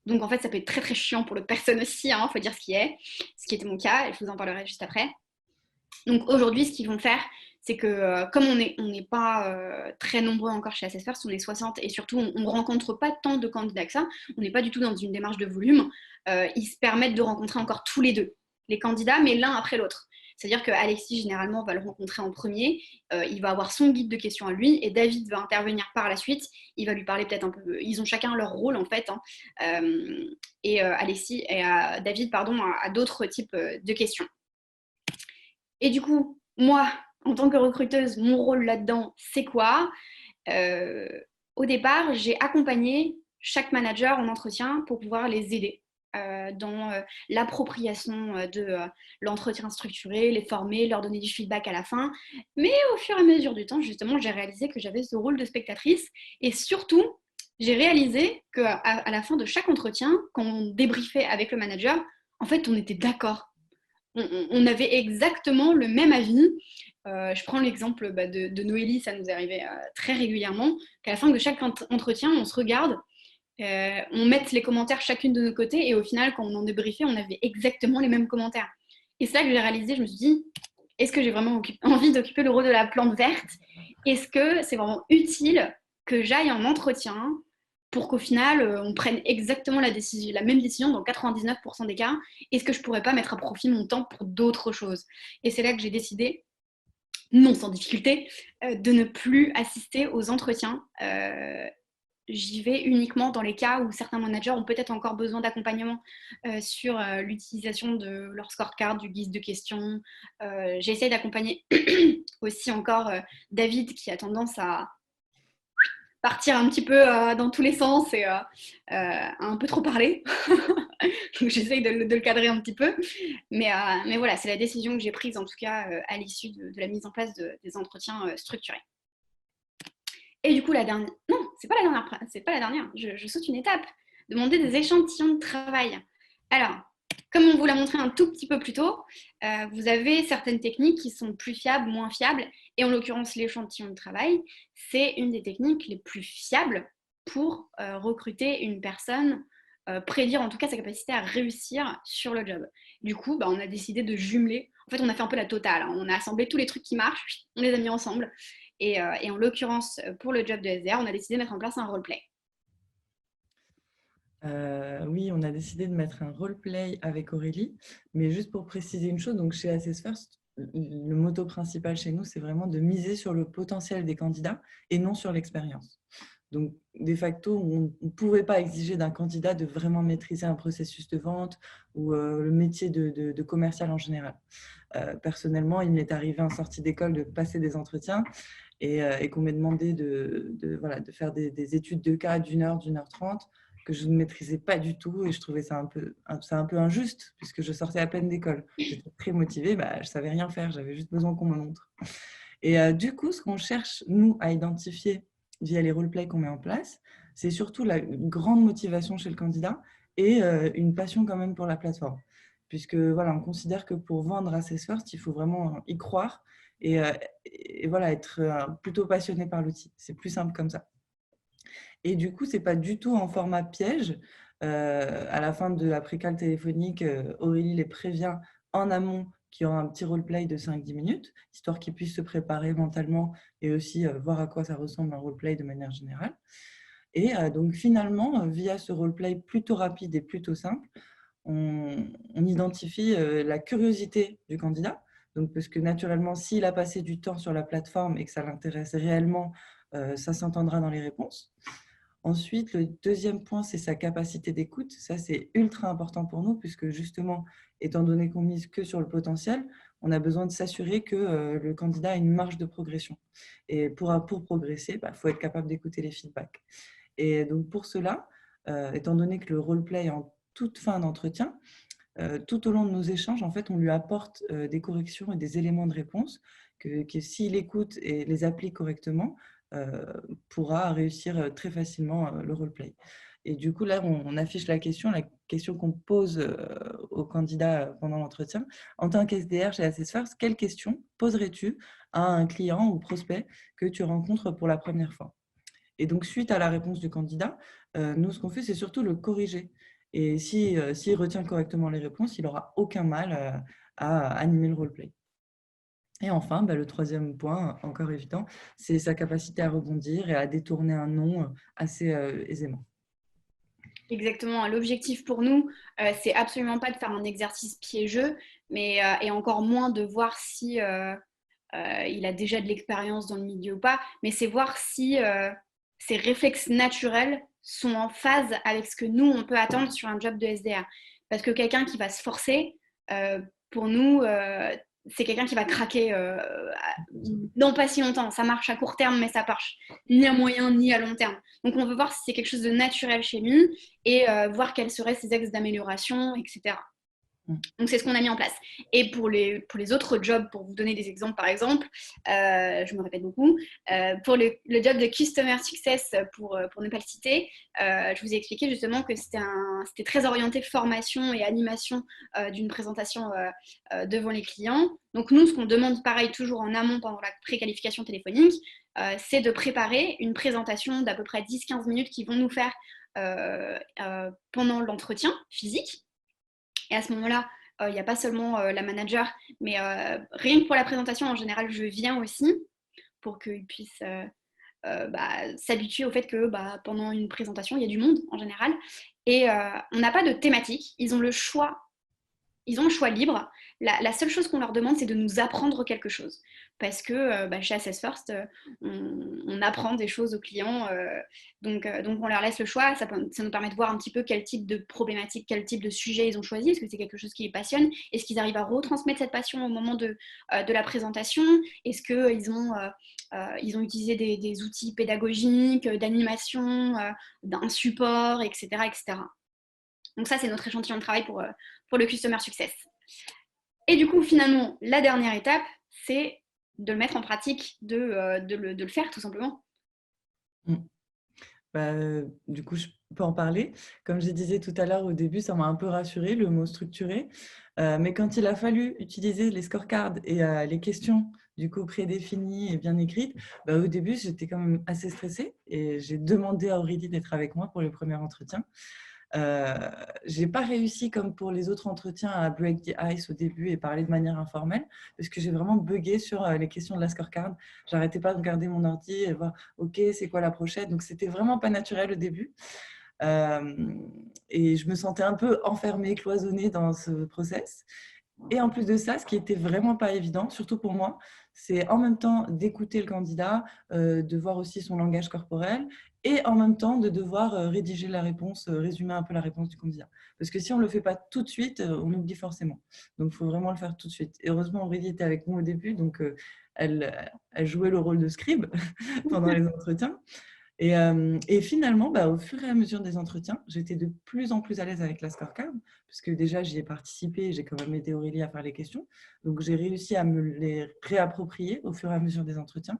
Donc en fait, ça peut être très très chiant pour l'autre personne aussi, hein, faut dire ce qui est. Ce qui était mon cas, et je vous en parlerai juste après. Donc aujourd'hui, ce qu'ils vont faire, c'est que comme on n'est pas très nombreux encore chez Assess First, on est 60 et surtout on ne rencontre pas tant de candidats que ça, on n'est pas du tout dans une démarche de volume, ils se permettent de rencontrer encore tous les deux, les candidats, mais l'un après l'autre. C'est-à-dire qu'Alexis, généralement, va le rencontrer en premier, il va avoir son guide de questions à lui, et David va intervenir par la suite, il va lui parler peut-être un peu, ils ont chacun leur rôle en fait, hein, Alexis et David, pardon, a d'autres types de questions. Et du coup, moi, en tant que recruteuse, mon rôle là-dedans, c'est quoi? Au départ, j'ai accompagné chaque manager en entretien pour pouvoir les aider dans l'appropriation de l'entretien structuré, les former, leur donner du feedback à la fin. Mais au fur et à mesure du temps, justement, j'ai réalisé que j'avais ce rôle de spectatrice et surtout, j'ai réalisé qu'à la fin de chaque entretien, quand on débriefait avec le manager, en fait, on était d'accord. On avait exactement le même avis. Je prends l'exemple de Noélie, ça nous est arrivé très régulièrement, qu'à la fin de chaque entretien, on se regarde, on met les commentaires chacune de nos côtés, et au final, quand on en débriefait, on avait exactement les mêmes commentaires. Et c'est là que j'ai réalisé, je me suis dit, est-ce que j'ai vraiment envie d'occuper le rôle de la plante verte? Est-ce que c'est vraiment utile que j'aille en entretien pour qu'au final, on prenne exactement la même décision dans 99% des cas? Est-ce que je pourrais pas mettre à profit mon temps pour d'autres choses? Et c'est là que j'ai décidé, non sans difficulté, de ne plus assister aux entretiens. J'y vais uniquement dans les cas où certains managers ont peut-être encore besoin d'accompagnement sur l'utilisation de leur scorecard, du guide de questions. J'essaie d'accompagner aussi encore David, qui a tendance à partir un petit peu dans tous les sens et un peu trop parler. Donc j'essaye de le cadrer un petit peu. Mais voilà, c'est la décision que j'ai prise en tout cas à l'issue de la mise en place des entretiens structurés. Et du coup, la dernière... Non, c'est pas la dernière. Je saute une étape. Demander des échantillons de travail. Alors, comme on vous l'a montré un tout petit peu plus tôt, vous avez certaines techniques qui sont plus fiables, moins fiables. Et en l'occurrence, l'échantillon de travail, c'est une des techniques les plus fiables pour recruter une personne, prédire en tout cas sa capacité à réussir sur le job. Du coup, on a décidé de jumeler. En fait, on a fait un peu la totale, hein. On a assemblé tous les trucs qui marchent, on les a mis ensemble. Et en l'occurrence, pour le job de SDR, on a décidé de mettre en place un roleplay. Oui, on a décidé de mettre un roleplay avec Aurélie, mais juste pour préciser une chose, donc chez Assess First, le motto principal chez nous, c'est vraiment de miser sur le potentiel des candidats et non sur l'expérience. Donc, de facto, on ne pouvait pas exiger d'un candidat de vraiment maîtriser un processus de vente ou le métier de commercial en général. Personnellement, il m'est arrivé en sortie d'école de passer des entretiens et qu'on m'ait demandé voilà, de faire des études de cas d'une heure trente que je ne maîtrisais pas du tout et je trouvais ça un peu injuste puisque je sortais à peine d'école. J'étais très motivée, bah, je ne savais rien faire, j'avais juste besoin qu'on me montre. Et du coup, ce qu'on cherche, nous, à identifier via les roleplays qu'on met en place, c'est surtout une grande motivation chez le candidat et une passion quand même pour la plateforme. Puisque voilà, on considère que pour vendre Assess First, il faut vraiment y croire et voilà, être plutôt passionné par l'outil. C'est plus simple comme ça. Et du coup, ce n'est pas du tout en format piège. À la fin de la précale téléphonique, Aurélie les prévient en amont qu'il y aura un petit roleplay de 5-10 minutes, histoire qu'ils puissent se préparer mentalement et aussi voir à quoi ça ressemble un roleplay de manière générale. Et donc finalement, via ce roleplay plutôt rapide et plutôt simple, on identifie la curiosité du candidat. Donc, parce que naturellement, s'il a passé du temps sur la plateforme et que ça l'intéresse réellement, ça s'entendra dans les réponses. Ensuite, le deuxième point, c'est sa capacité d'écoute. Ça, c'est ultra important pour nous, puisque justement, étant donné qu'on mise que sur le potentiel, on a besoin de s'assurer que le candidat a une marge de progression. Et pour progresser, il faut être capable d'écouter les feedbacks. Et donc, pour cela, étant donné que le roleplay est en toute fin d'entretien, tout au long de nos échanges, en fait, on lui apporte des corrections et des éléments de réponse que s'il écoute et les applique correctement, pourra réussir très facilement le roleplay. Et du coup, là, on affiche la question qu'on pose au candidat pendant l'entretien. En tant qu'SDR chez Assess First, quelle question poserais-tu à un client ou prospect que tu rencontres pour la première fois? Et donc, suite à la réponse du candidat, nous, ce qu'on fait, c'est surtout le corriger. Et s'il retient correctement les réponses, il n'aura aucun mal à animer le roleplay. Et enfin, le troisième point, encore évident, c'est sa capacité à rebondir et à détourner un non assez aisément. Exactement. L'objectif pour nous, c'est absolument pas de faire un exercice piégeux, mais et encore moins de voir si il a déjà de l'expérience dans le milieu ou pas, mais c'est voir si ses réflexes naturels sont en phase avec ce que nous, on peut attendre sur un job de SDR. Parce que quelqu'un qui va se forcer, pour nous, c'est quelqu'un qui va craquer dans pas si longtemps. Ça marche à court terme, mais ça marche ni à moyen ni à long terme. Donc on veut voir si c'est quelque chose de naturel chez lui et voir quels seraient ses axes d'amélioration, etc. Donc, c'est ce qu'on a mis en place. Et pour les autres jobs, pour vous donner des exemples, par exemple, je me répète beaucoup, pour le job de Customer Success, pour ne pas le citer, je vous ai expliqué justement que c'était très orienté formation et animation d'une présentation devant les clients. Donc, nous, ce qu'on demande, pareil, toujours en amont pendant la préqualification téléphonique, c'est de préparer une présentation d'à peu près 10-15 minutes qu'ils vont nous faire pendant l'entretien physique. Et à ce moment-là, il n'y a pas seulement la manager, mais rien que pour la présentation, en général, je viens aussi pour qu'ils puissent s'habituer au fait que pendant une présentation, il y a du monde en général. Et on n'a pas de thématique. Ils ont le choix libre. La seule chose qu'on leur demande, c'est de nous apprendre quelque chose. Parce que chez Assess First, on apprend des choses aux clients. Donc, on leur laisse le choix. Ça nous permet de voir un petit peu quel type de problématique, quel type de sujet ils ont choisi. Est-ce que c'est quelque chose qui les passionne? Est-ce qu'ils arrivent à retransmettre cette passion au moment de la présentation? Est-ce qu'ils ont utilisé des outils pédagogiques, d'animation, d'un support, etc., etc. Donc ça, c'est notre échantillon de travail pour le Customer Success. Et du coup, finalement, la dernière étape, c'est de le mettre en pratique, de le faire tout simplement. Du coup, je peux en parler. Comme je disais tout à l'heure, au début, ça m'a un peu rassurée, le mot structuré. Mais quand il a fallu utiliser les scorecards et les questions du coup prédéfinies et bien écrites, au début, j'étais quand même assez stressée et j'ai demandé à Aurélie d'être avec moi pour le premier entretien. Je n'ai pas réussi, comme pour les autres entretiens, à break the ice au début et parler de manière informelle, parce que j'ai vraiment bugué sur les questions de la scorecard. J'arrêtais pas de regarder mon ordi et voir, OK, c'est quoi la prochaine? Donc, c'était vraiment pas naturel au début. Et je me sentais un peu enfermée, cloisonnée dans ce process. Et en plus de ça, ce qui était vraiment pas évident, surtout pour moi, c'est en même temps d'écouter le candidat, de voir aussi son langage corporel et en même temps de devoir rédiger la réponse, résumer un peu la réponse du candidat. Parce que si on ne le fait pas tout de suite, on oublie forcément. Donc, il faut vraiment le faire tout de suite. Et heureusement, Aurélie était avec nous au début, donc elle jouait le rôle de scribe pendant les entretiens. Et finalement, au fur et à mesure des entretiens, j'étais de plus en plus à l'aise avec la scorecard, puisque déjà, j'y ai participé, j'ai quand même aidé Aurélie à faire les questions. Donc, j'ai réussi à me les réapproprier au fur et à mesure des entretiens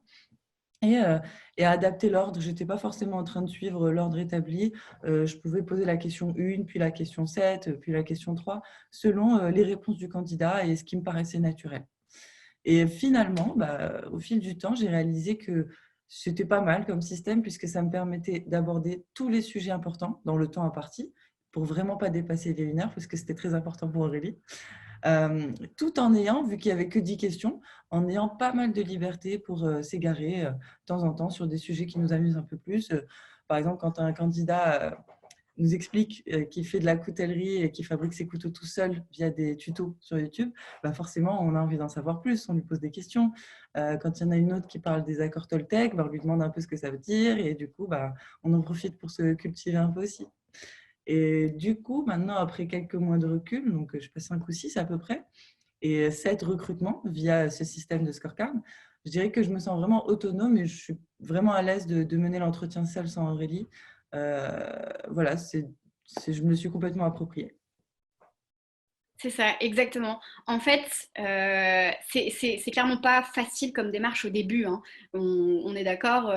et à adapter l'ordre. Je n'étais pas forcément en train de suivre l'ordre établi. Je pouvais poser la question 1, puis la question 7, puis la question 3, selon les réponses du candidat et ce qui me paraissait naturel. Et finalement, au fil du temps, j'ai réalisé que c'était pas mal comme système puisque ça me permettait d'aborder tous les sujets importants dans le temps imparti pour vraiment pas dépasser les 1 heure parce que c'était très important pour Aurélie. Tout en ayant, vu qu'il n'y avait que 10 questions, en ayant pas mal de liberté pour s'égarer de temps en temps sur des sujets qui nous amusent un peu plus. Par exemple, quand un candidat nous explique qu'il fait de la coutellerie et qu'il fabrique ses couteaux tout seul via des tutos sur YouTube, forcément, on a envie d'en savoir plus, on lui pose des questions. Quand il y en a une autre qui parle des accords Toltec, on lui demande un peu ce que ça veut dire et du coup, on en profite pour se cultiver un peu aussi. Et du coup, maintenant, après quelques mois de recul, donc je passe 5 ou 6 à peu près, et 7 recrutements via ce système de scorecard, je dirais que je me sens vraiment autonome et je suis vraiment à l'aise de mener l'entretien seul sans Aurélie. Voilà, je me le suis complètement approprié. C'est ça, exactement. En fait, c'est clairement pas facile comme démarche au début, hein. On est d'accord,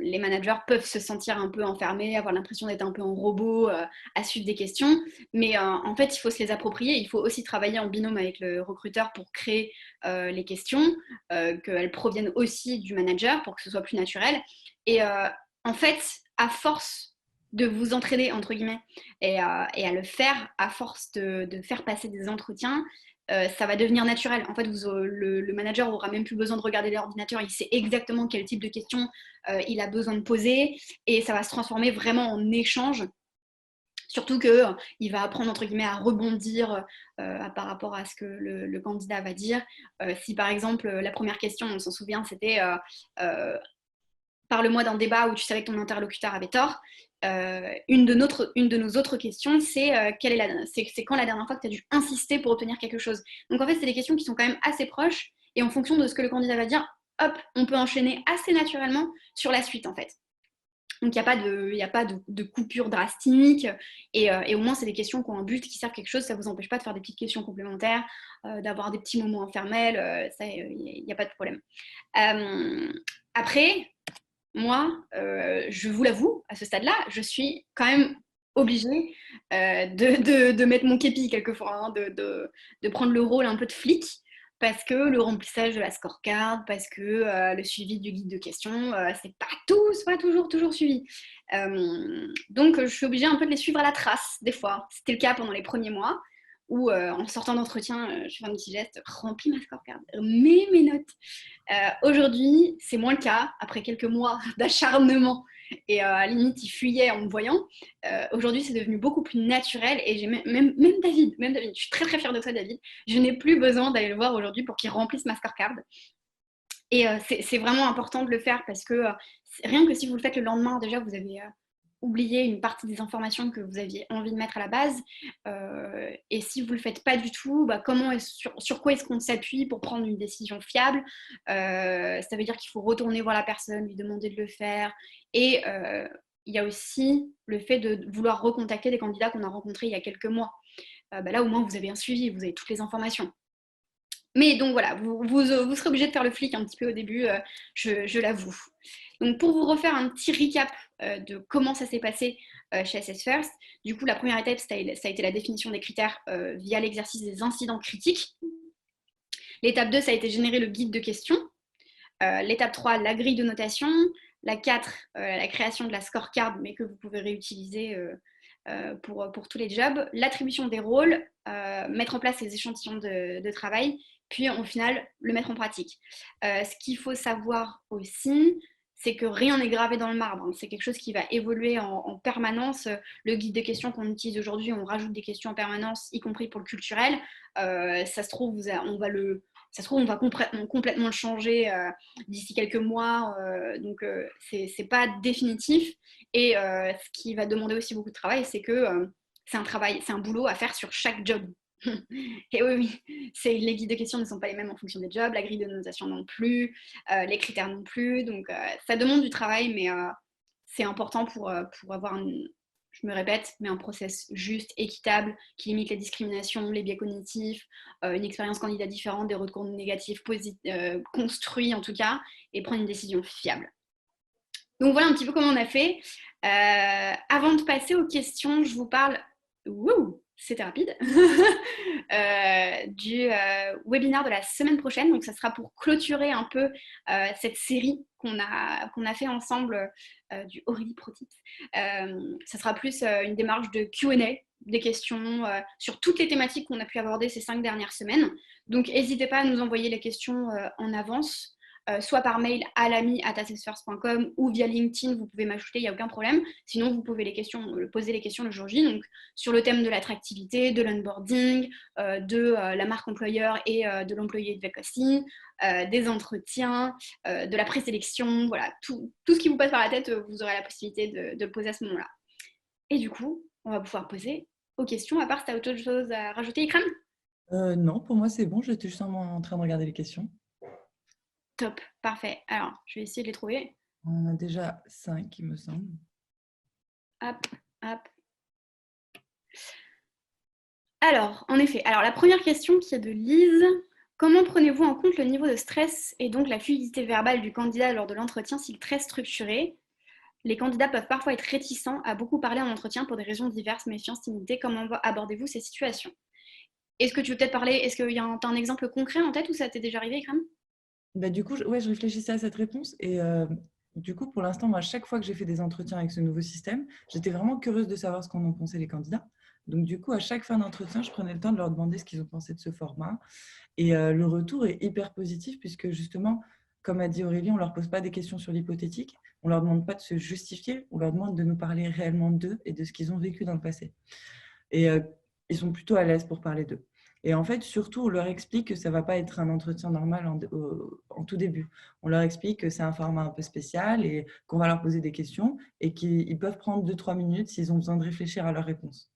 les managers peuvent se sentir un peu enfermés, avoir l'impression d'être un peu en robot, à suivre des questions. Mais en fait, il faut se les approprier. Il faut aussi travailler en binôme avec le recruteur pour créer les questions, qu'elles proviennent aussi du manager pour que ce soit plus naturel. Et en fait, à force de vous entraîner, entre guillemets, et à le faire à force de faire passer des entretiens, ça va devenir naturel. En fait, le manager aura même plus besoin de regarder l'ordinateur, il sait exactement quel type de questions il a besoin de poser et ça va se transformer vraiment en échange. Surtout qu'il va apprendre, entre guillemets, à rebondir par rapport à ce que le candidat va dire. Si par exemple, la première question, on s'en souvient, c'était parle-moi d'un débat où tu savais que ton interlocuteur avait tort. Une de nos autres questions, c'est c'est quand la dernière fois que tu as dû insister pour obtenir quelque chose. Donc en fait, c'est des questions qui sont quand même assez proches et en fonction de ce que le candidat va dire, hop, on peut enchaîner assez naturellement sur la suite en fait. Donc il n'y a pas de coupure drastique et au moins c'est des questions qui ont un but, qui servent quelque chose, ça ne vous empêche pas de faire des petites questions complémentaires, d'avoir des petits moments informels, ça, il n'y a pas de problème. Après, moi, je vous l'avoue, à ce stade-là, je suis quand même obligée de mettre mon képi quelquefois, hein, de prendre le rôle un peu de flic, parce que le remplissage de la scorecard, parce que le suivi du guide de questions, c'est pas toujours suivi. Donc, je suis obligée un peu de les suivre à la trace, des fois. C'était le cas pendant les premiers mois, où en sortant d'entretien, je fais un petit geste, remplis ma scorecard, mets mes notes. Aujourd'hui, c'est moins le cas, après quelques mois d'acharnement et à la limite, il fuyait en me voyant. Aujourd'hui, c'est devenu beaucoup plus naturel et j'ai même David, je suis très très fière de toi, David. Je n'ai plus besoin d'aller le voir aujourd'hui pour qu'il remplisse ma scorecard. Et c'est vraiment important de le faire parce que rien que si vous le faites le lendemain, déjà, vous avez oublié une partie des informations que vous aviez envie de mettre à la base. Et si vous ne le faites pas du tout, sur quoi est-ce qu'on s'appuie pour prendre une décision fiable? Ça veut dire qu'il faut retourner voir la personne, lui demander de le faire. Et il y a aussi le fait de vouloir recontacter des candidats qu'on a rencontrés il y a quelques mois. Là, au moins, vous avez un suivi, vous avez toutes les informations. Mais donc voilà, vous serez obligé de faire le flic un petit peu au début, je l'avoue. Donc pour vous refaire un petit recap de comment ça s'est passé chez Assess First, du coup la première étape ça a été la définition des critères via l'exercice des incidents critiques. L'étape 2 ça a été générer le guide de questions. L'étape 3 la grille de notation. La 4 la création de la scorecard mais que vous pouvez réutiliser pour tous les jobs. L'attribution des rôles, mettre en place les échantillons de travail puis au final le mettre en pratique. Ce qu'il faut savoir aussi, c'est que rien n'est gravé dans le marbre, hein. C'est quelque chose qui va évoluer en permanence. Le guide des questions qu'on utilise aujourd'hui, on rajoute des questions en permanence, y compris pour le culturel. Ça se trouve, on va complètement le changer d'ici quelques mois. Donc, c'est pas définitif. Et ce qui va demander aussi beaucoup de travail, c'est que c'est un boulot à faire sur chaque job. Et oui, les guides de questions ne sont pas les mêmes en fonction des jobs, la grille de notation non plus, les critères non plus. Donc, ça demande du travail, mais c'est important pour avoir, je me répète, mais un process juste, équitable, qui limite les discriminations, les biais cognitifs, une expérience candidat différente, des retours négatifs, construits en tout cas, et prendre une décision fiable. Donc voilà un petit peu comment on a fait. Avant de passer aux questions, je vous parle... Wouh, c'était rapide. Du webinaire de la semaine prochaine. Donc ça sera pour clôturer un peu cette série qu'on a fait ensemble du Aurélie Pro Tips. Ça sera plus une démarche de Q&A, des questions sur toutes les thématiques qu'on a pu aborder ces 5 dernières semaines. Donc n'hésitez pas à nous envoyer les questions en avance. Soit par mail à l'ami@accessfirst.com ou via LinkedIn, vous pouvez m'ajouter, il n'y a aucun problème. Sinon, vous pouvez poser les questions le jour J, donc sur le thème de l'attractivité, de l'onboarding, de la marque employeur et de l'employé advocacy, des entretiens, de la présélection, voilà, tout ce qui vous passe par la tête, vous aurez la possibilité de le poser à ce moment-là. Et du coup, on va pouvoir poser aux questions, à part si tu as autre chose à rajouter, Ikram? Non, pour moi, c'est bon. J'étais justement en train de regarder les questions. Top, parfait. Alors, je vais essayer de les trouver. On en a déjà 5, il me semble. Hop, hop. Alors, en effet, la première question qui est de Lise. Comment prenez-vous en compte le niveau de stress et donc la fluidité verbale du candidat lors de l'entretien s'il est très structuré? Les candidats peuvent parfois être réticents à beaucoup parler en entretien pour des raisons diverses, méfiance, timidité. Comment abordez-vous ces situations? Est-ce que tu veux peut-être parler, est-ce qu'il y a un exemple concret en tête ou ça t'est déjà arrivé, Ikram? Du coup, je réfléchissais à cette réponse et du coup, pour l'instant, moi, à chaque fois que j'ai fait des entretiens avec ce nouveau système, j'étais vraiment curieuse de savoir ce qu'en ont pensé les candidats. Donc, du coup, à chaque fin d'entretien, je prenais le temps de leur demander ce qu'ils ont pensé de ce format. Et le retour est hyper positif puisque justement, comme a dit Aurélie, on ne leur pose pas des questions sur l'hypothétique, on ne leur demande pas de se justifier, on leur demande de nous parler réellement d'eux et de ce qu'ils ont vécu dans le passé. Et ils sont plutôt à l'aise pour parler d'eux. Et en fait, surtout, on leur explique que ça ne va pas être un entretien normal en tout début. On leur explique que c'est un format un peu spécial et qu'on va leur poser des questions et qu'ils peuvent prendre 2-3 minutes s'ils ont besoin de réfléchir à leurs réponses.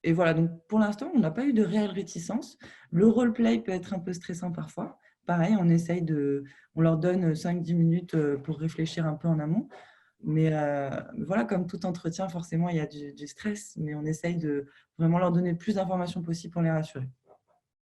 Et voilà, donc pour l'instant, on n'a pas eu de réelle réticence. Le roleplay peut être un peu stressant parfois. Pareil, on leur donne 5-10 minutes pour réfléchir un peu en amont. Mais voilà, comme tout entretien, forcément, il y a du stress, mais on essaye de vraiment leur donner le plus d'informations possible pour les rassurer.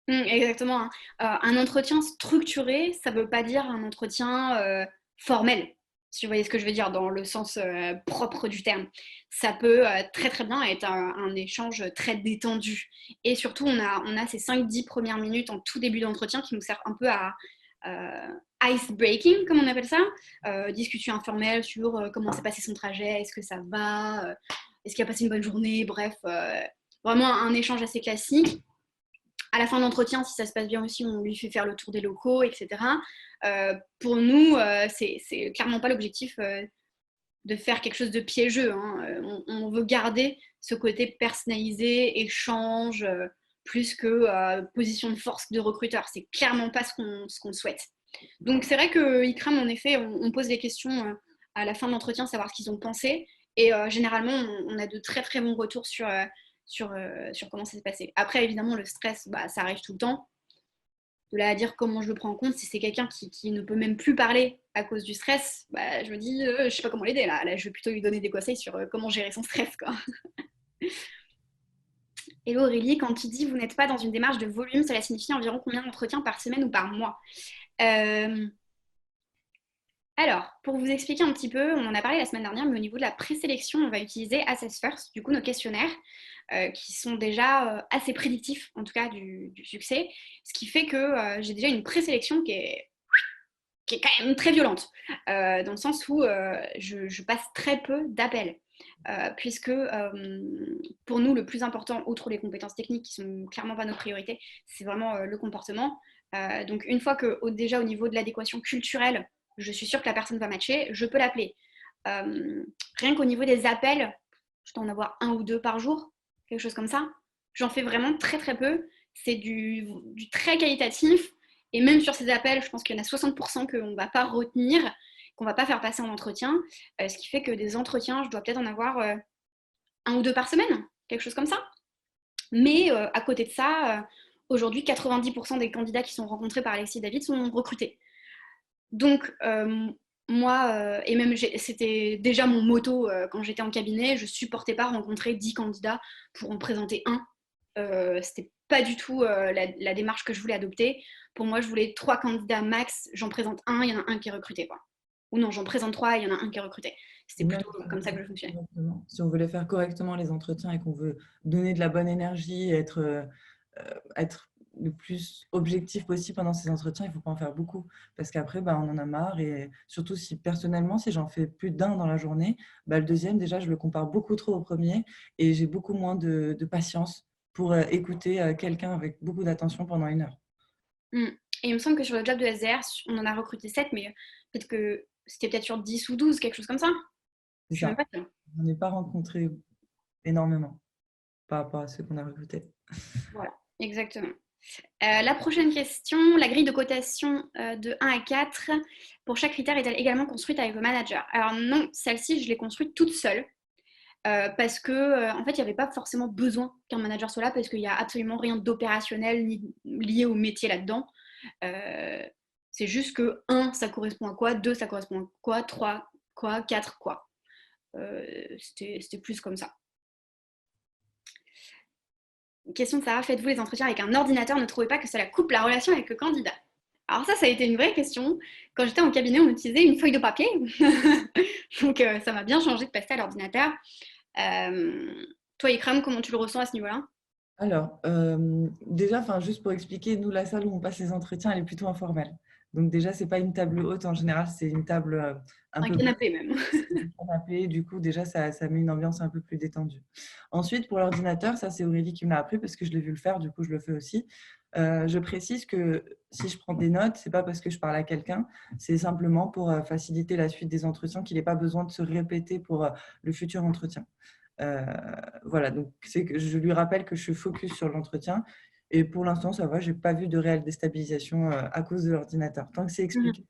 Exactement, hein. Un entretien structuré, ça ne veut pas dire un entretien formel, si vous voyez ce que je veux dire, dans le sens propre du terme. Ça peut très très bien être un échange très détendu. Et surtout, on a ces 5-10 premières minutes en tout début d'entretien qui nous servent un peu à ice breaking, comme on appelle ça, discussion informelle sur comment s'est passé son trajet, est-ce que ça va, est-ce qu'il a passé une bonne journée, bref, vraiment un échange assez classique. À la fin de l'entretien, si ça se passe bien aussi, on lui fait faire le tour des locaux, etc. Pour nous, c'est clairement pas l'objectif de faire quelque chose de piégeux, hein. On veut garder ce côté personnalisé, échange, plus que position de force de recruteur. C'est clairement pas ce qu'on souhaite. Donc c'est vrai que Ikram, en effet, on pose des questions à la fin de l'entretien, savoir ce qu'ils ont pensé. Et généralement, on a de très très bons retours sur comment ça s'est passé. Après, évidemment, le stress, ça arrive tout le temps. De là à dire comment je le prends en compte, si c'est quelqu'un qui ne peut même plus parler à cause du stress, je me dis, je sais pas comment l'aider là. Là, je vais plutôt lui donner des conseils sur comment gérer son stress, quoi. Hello Aurélie, quand tu dis vous n'êtes pas dans une démarche de volume, cela signifie environ combien d'entretiens par semaine ou par mois? euh, Alors, pour vous expliquer un petit peu, on en a parlé la semaine dernière, mais au niveau de la présélection, on va utiliser Assess First, du coup nos questionnaires, qui sont déjà assez prédictifs, en tout cas du succès, ce qui fait que j'ai déjà une présélection qui est quand même très violente, dans le sens où je passe très peu d'appels. Puisque pour nous, le plus important, outre les compétences techniques qui sont clairement pas nos priorités, c'est vraiment le comportement. Donc une fois que déjà au niveau de l'adéquation culturelle, je suis sûre que la personne va matcher, je peux l'appeler. Rien qu'au niveau des appels, je dois en avoir 1 ou 2 par jour, quelque chose comme ça. J'en fais vraiment très très peu. C'est du très qualitatif. Et même sur ces appels, je pense qu'il y en a 60% qu'on ne va pas retenir, qu'on ne va pas faire passer en entretien. Ce qui fait que des entretiens, je dois peut-être en avoir 1 ou 2 par semaine, quelque chose comme ça. Mais à côté de ça, aujourd'hui, 90% des candidats qui sont rencontrés par Alexis David sont recrutés. Donc, moi, et même c'était déjà mon motto quand j'étais en cabinet, je supportais pas rencontrer 10 candidats pour en présenter un. C'était pas du tout la démarche que je voulais adopter. Pour moi, je voulais 3 candidats max, j'en présente un, il y en a un qui est recruté, quoi. Ou non, j'en présente 3, il y en a un qui est recruté. C'était Non, plutôt comme ça que je fonctionnais. exactement. Si on voulait faire correctement les entretiens et qu'on veut donner de la bonne énergie, être le plus objectif possible pendant ces entretiens, il ne faut pas en faire beaucoup. Parce qu'après, bah, on en a marre. Et surtout, si personnellement, si j'en fais plus d'un dans la journée, bah, le deuxième, déjà, je le compare beaucoup trop au premier. Et j'ai beaucoup moins de patience pour écouter quelqu'un avec beaucoup d'attention pendant 1 heure. Mm. Et il me semble que sur le job de SDR, on en a recruté 7, mais peut-être que c'était peut-être sur 10 ou 12, quelque chose comme ça. C'est Je suis même ça. pas sûre. On n'est pas rencontré énormément par rapport à ceux qu'on a recrutés. Voilà, exactement. La prochaine question, la grille de cotation de 1 à 4, pour chaque critère est-elle également construite avec le manager? Alors non, celle-ci, je l'ai construite toute seule. Parce que en fait, il n'y avait pas forcément besoin qu'un manager soit là parce qu'il n'y a absolument rien d'opérationnel ni lié au métier là-dedans. Euh, c'est juste que 1, ça correspond à quoi, 2, ça correspond à quoi, 3, quoi, 4, quoi. C'était plus comme ça. Question de Sarah, faites-vous les entretiens avec un ordinateur? Ne trouvez pas que cela coupe la relation avec le candidat? Alors ça a été une vraie question. Quand j'étais en cabinet, on utilisait une feuille de papier. Donc ça m'a bien changé de passer à l'ordinateur. Toi, Ikram, comment tu le ressens à ce niveau-là? Alors, déjà, enfin, juste pour expliquer, nous, la salle où on passe les entretiens, elle est plutôt informelle. Donc déjà, c'est pas une table haute en général, c'est une table un Un peu basse, canapé même. c'est du canapé. Du coup, déjà, ça met une ambiance un peu plus détendue. Ensuite, pour l'ordinateur, ça, c'est Aurélie qui me l'a appris parce que je l'ai vu le faire, du coup, je le fais aussi. Je précise que si je prends des notes, c'est pas parce que je parle à quelqu'un, c'est simplement pour faciliter la suite des entretiens qu'il n'ait pas besoin de se répéter pour le futur entretien. Euh, voilà, donc je lui rappelle que je suis focus sur l'entretien et pour l'instant, ça va, j'ai pas vu de réelle déstabilisation à cause de l'ordinateur. Tant que c'est Mhm. expliqué.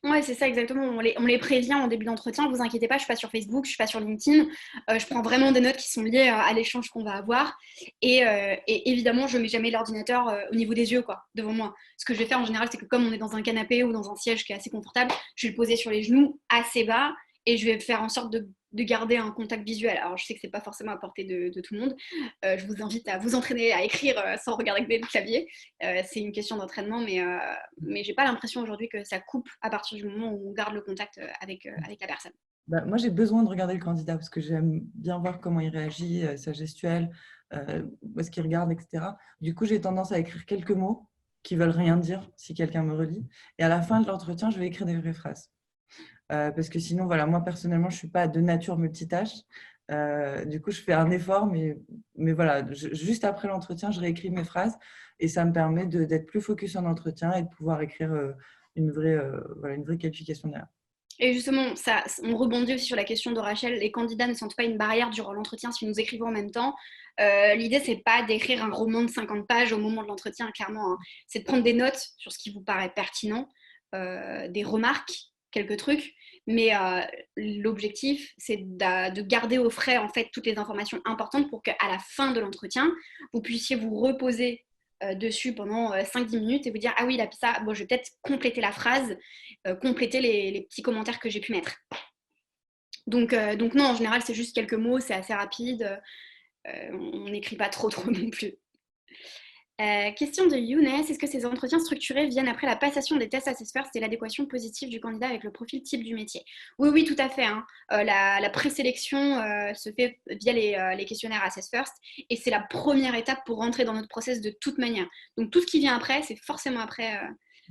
Ouais, c'est ça exactement. On les prévient en début d'entretien. Vous inquiétez pas, je suis pas sur Facebook, je suis pas sur LinkedIn. Je prends vraiment des notes qui sont liées à l'échange qu'on va avoir. Et évidemment, je mets jamais l'ordinateur au niveau des yeux, quoi, devant moi. Ce que je vais faire en général, c'est que comme on est dans un canapé ou dans un siège qui est assez confortable, je vais le poser sur les genoux assez bas et je vais faire en sorte de garder un contact visuel. Alors, je sais que c'est pas forcément à portée de tout le monde. Je vous invite à vous entraîner à écrire sans regarder le clavier. C'est une question d'entraînement, mais j'ai pas l'impression aujourd'hui que ça coupe à partir du moment où on garde le contact avec la personne. Bah, moi, j'ai besoin de regarder le candidat parce que j'aime bien voir comment il réagit, sa gestuelle, où est-ce qu'il regarde, etc. Du coup, j'ai tendance à écrire quelques mots qui veulent rien dire si quelqu'un me relit. Et à la fin de l'entretien, je vais écrire des vraies phrases. Parce que sinon, voilà, moi personnellement, je ne suis pas de nature multitâche. Du coup, je fais un effort, mais voilà, juste après l'entretien, je réécris mes phrases et ça me permet d'être plus focus en entretien et de pouvoir écrire voilà, une vraie qualification derrière. Et justement, ça, on rebondit aussi sur la question de Rachel. Les candidats ne sentent pas une barrière durant l'entretien si nous écrivons en même temps. L'idée, c'est pas d'écrire un roman de 50 pages au moment de l'entretien, clairement, hein. C'est de prendre des notes sur ce qui vous paraît pertinent, des remarques, quelques trucs. Mais l'objectif, c'est de garder au frais en fait toutes les informations importantes pour qu'à la fin de l'entretien, vous puissiez vous reposer dessus pendant 5-10 minutes et vous dire ah oui, là, ça, bon, je vais peut-être compléter la phrase, compléter les petits commentaires que j'ai pu mettre. Donc non, en général, c'est juste quelques mots, c'est assez rapide. On n'écrit pas trop non plus. Question de Younes, est-ce que ces entretiens structurés viennent après la passation des tests Assess First et l'adéquation positive du candidat avec le profil type du métier? Oui, oui, tout à fait, hein. La présélection se fait via les questionnaires Assess First et c'est la première étape pour rentrer dans notre process de toute manière. Donc tout ce qui vient après, c'est forcément après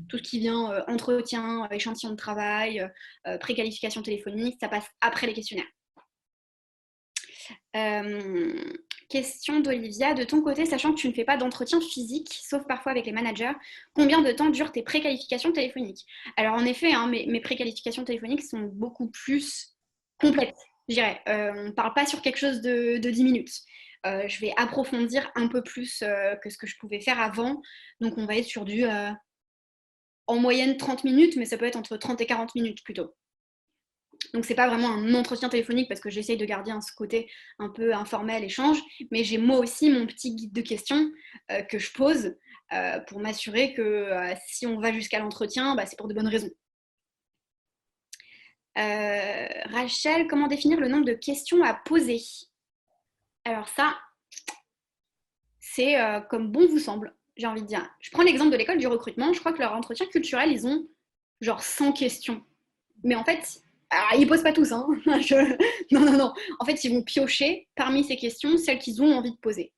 tout ce qui vient entretien, échantillon de travail, préqualification téléphonique, ça passe après les questionnaires. Question d'Olivia. De ton côté, sachant que tu ne fais pas d'entretien physique, sauf parfois avec les managers, combien de temps durent tes préqualifications téléphoniques? Alors en effet, hein, mes préqualifications téléphoniques sont beaucoup plus complètes, je dirais. On ne parle pas sur quelque chose de 10 minutes. Je vais approfondir un peu plus que ce que je pouvais faire avant. Donc on va être sur du en moyenne 30 minutes, mais ça peut être entre 30 et 40 minutes plutôt. Donc c'est pas vraiment un entretien téléphonique parce que j'essaye de garder ce côté un peu informel, échange, mais j'ai moi aussi mon petit guide de questions que je pose pour m'assurer que si on va jusqu'à l'entretien, bah, c'est pour de bonnes raisons. Rachel, comment définir le nombre de questions à poser? Alors ça, c'est comme bon vous semble, j'ai envie de dire. Je prends l'exemple de l'école du recrutement, je crois que leur entretien culturel, ils ont genre 100 questions. Mais en fait, alors, ils ne posent pas tous, hein. Non. En fait, ils vont piocher parmi ces questions celles qu'ils ont envie de poser.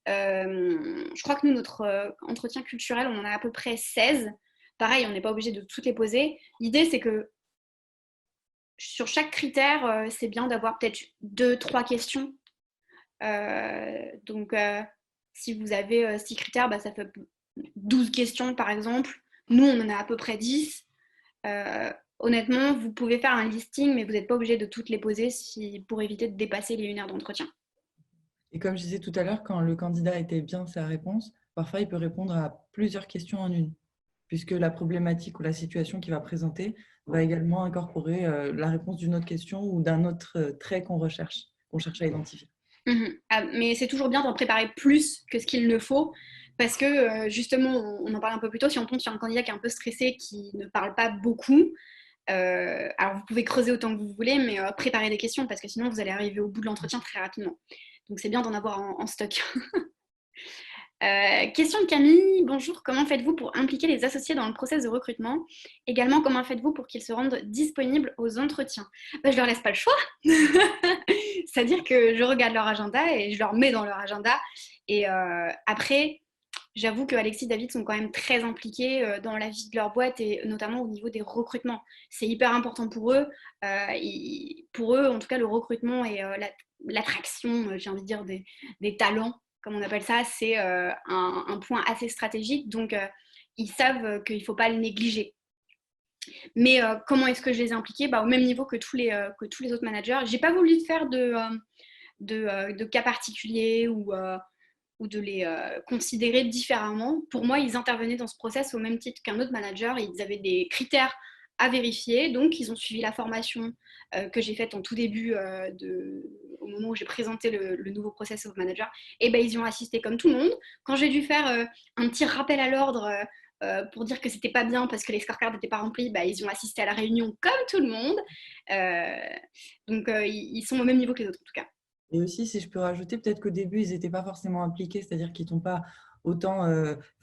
Je crois que nous, notre entretien culturel, on en a à peu près 16. Pareil, on n'est pas obligé de toutes les poser. L'idée, c'est que sur chaque critère, c'est bien d'avoir peut-être 2-3 questions. Donc, si vous avez 6 critères, bah, ça fait 12 questions, par exemple. Nous, on en a à peu près 10. Honnêtement, vous pouvez faire un listing, mais vous n'êtes pas obligé de toutes les poser pour éviter de dépasser les 1 heure d'entretien. Et comme je disais tout à l'heure, quand le candidat était bien sa réponse, parfois il peut répondre à plusieurs questions en une, puisque la problématique ou la situation qu'il va présenter va également incorporer la réponse d'une autre question ou d'un autre trait qu'on cherche à identifier. Mais c'est toujours bien d'en préparer plus que ce qu'il ne faut, parce que justement, on en parlait un peu plus tôt, si on tombe sur un candidat qui est un peu stressé, qui ne parle pas beaucoup, alors vous pouvez creuser autant que vous voulez, mais préparez des questions, parce que sinon vous allez arriver au bout de l'entretien très rapidement. Donc c'est bien d'en avoir en stock. Question de Camille. Bonjour, comment faites-vous pour impliquer les associés dans le process de recrutement? Également, comment faites-vous pour qu'ils se rendent disponibles aux entretiens? Je leur laisse pas le choix. C'est-à-dire que je regarde leur agenda et je leur mets dans leur agenda. Et après, j'avoue que Alexis et David sont quand même très impliqués dans la vie de leur boîte et notamment au niveau des recrutements. C'est hyper important pour eux. Pour eux, en tout cas, le recrutement et l'attraction, j'ai envie de dire, des talents, comme on appelle ça, c'est un point assez stratégique. Donc, ils savent qu'il ne faut pas le négliger. Mais comment est-ce que je les ai impliqués? Au même niveau que tous les autres managers. Je n'ai pas voulu faire de cas particuliers ou de les considérer différemment. Pour moi, ils intervenaient dans ce process au même titre qu'un autre manager. Ils avaient des critères à vérifier. Donc, ils ont suivi la formation que j'ai faite en tout début, au moment où j'ai présenté le nouveau process au manager. Et ben, ils y ont assisté comme tout le monde. Quand j'ai dû faire un petit rappel à l'ordre pour dire que c'était pas bien parce que les scorecards n'étaient pas remplis, bah, ils ont assisté à la réunion comme tout le monde. Donc, ils sont au même niveau que les autres, en tout cas. Et aussi, si je peux rajouter, peut-être qu'au début, ils n'étaient pas forcément impliqués, c'est-à-dire qu'ils n'ont pas autant,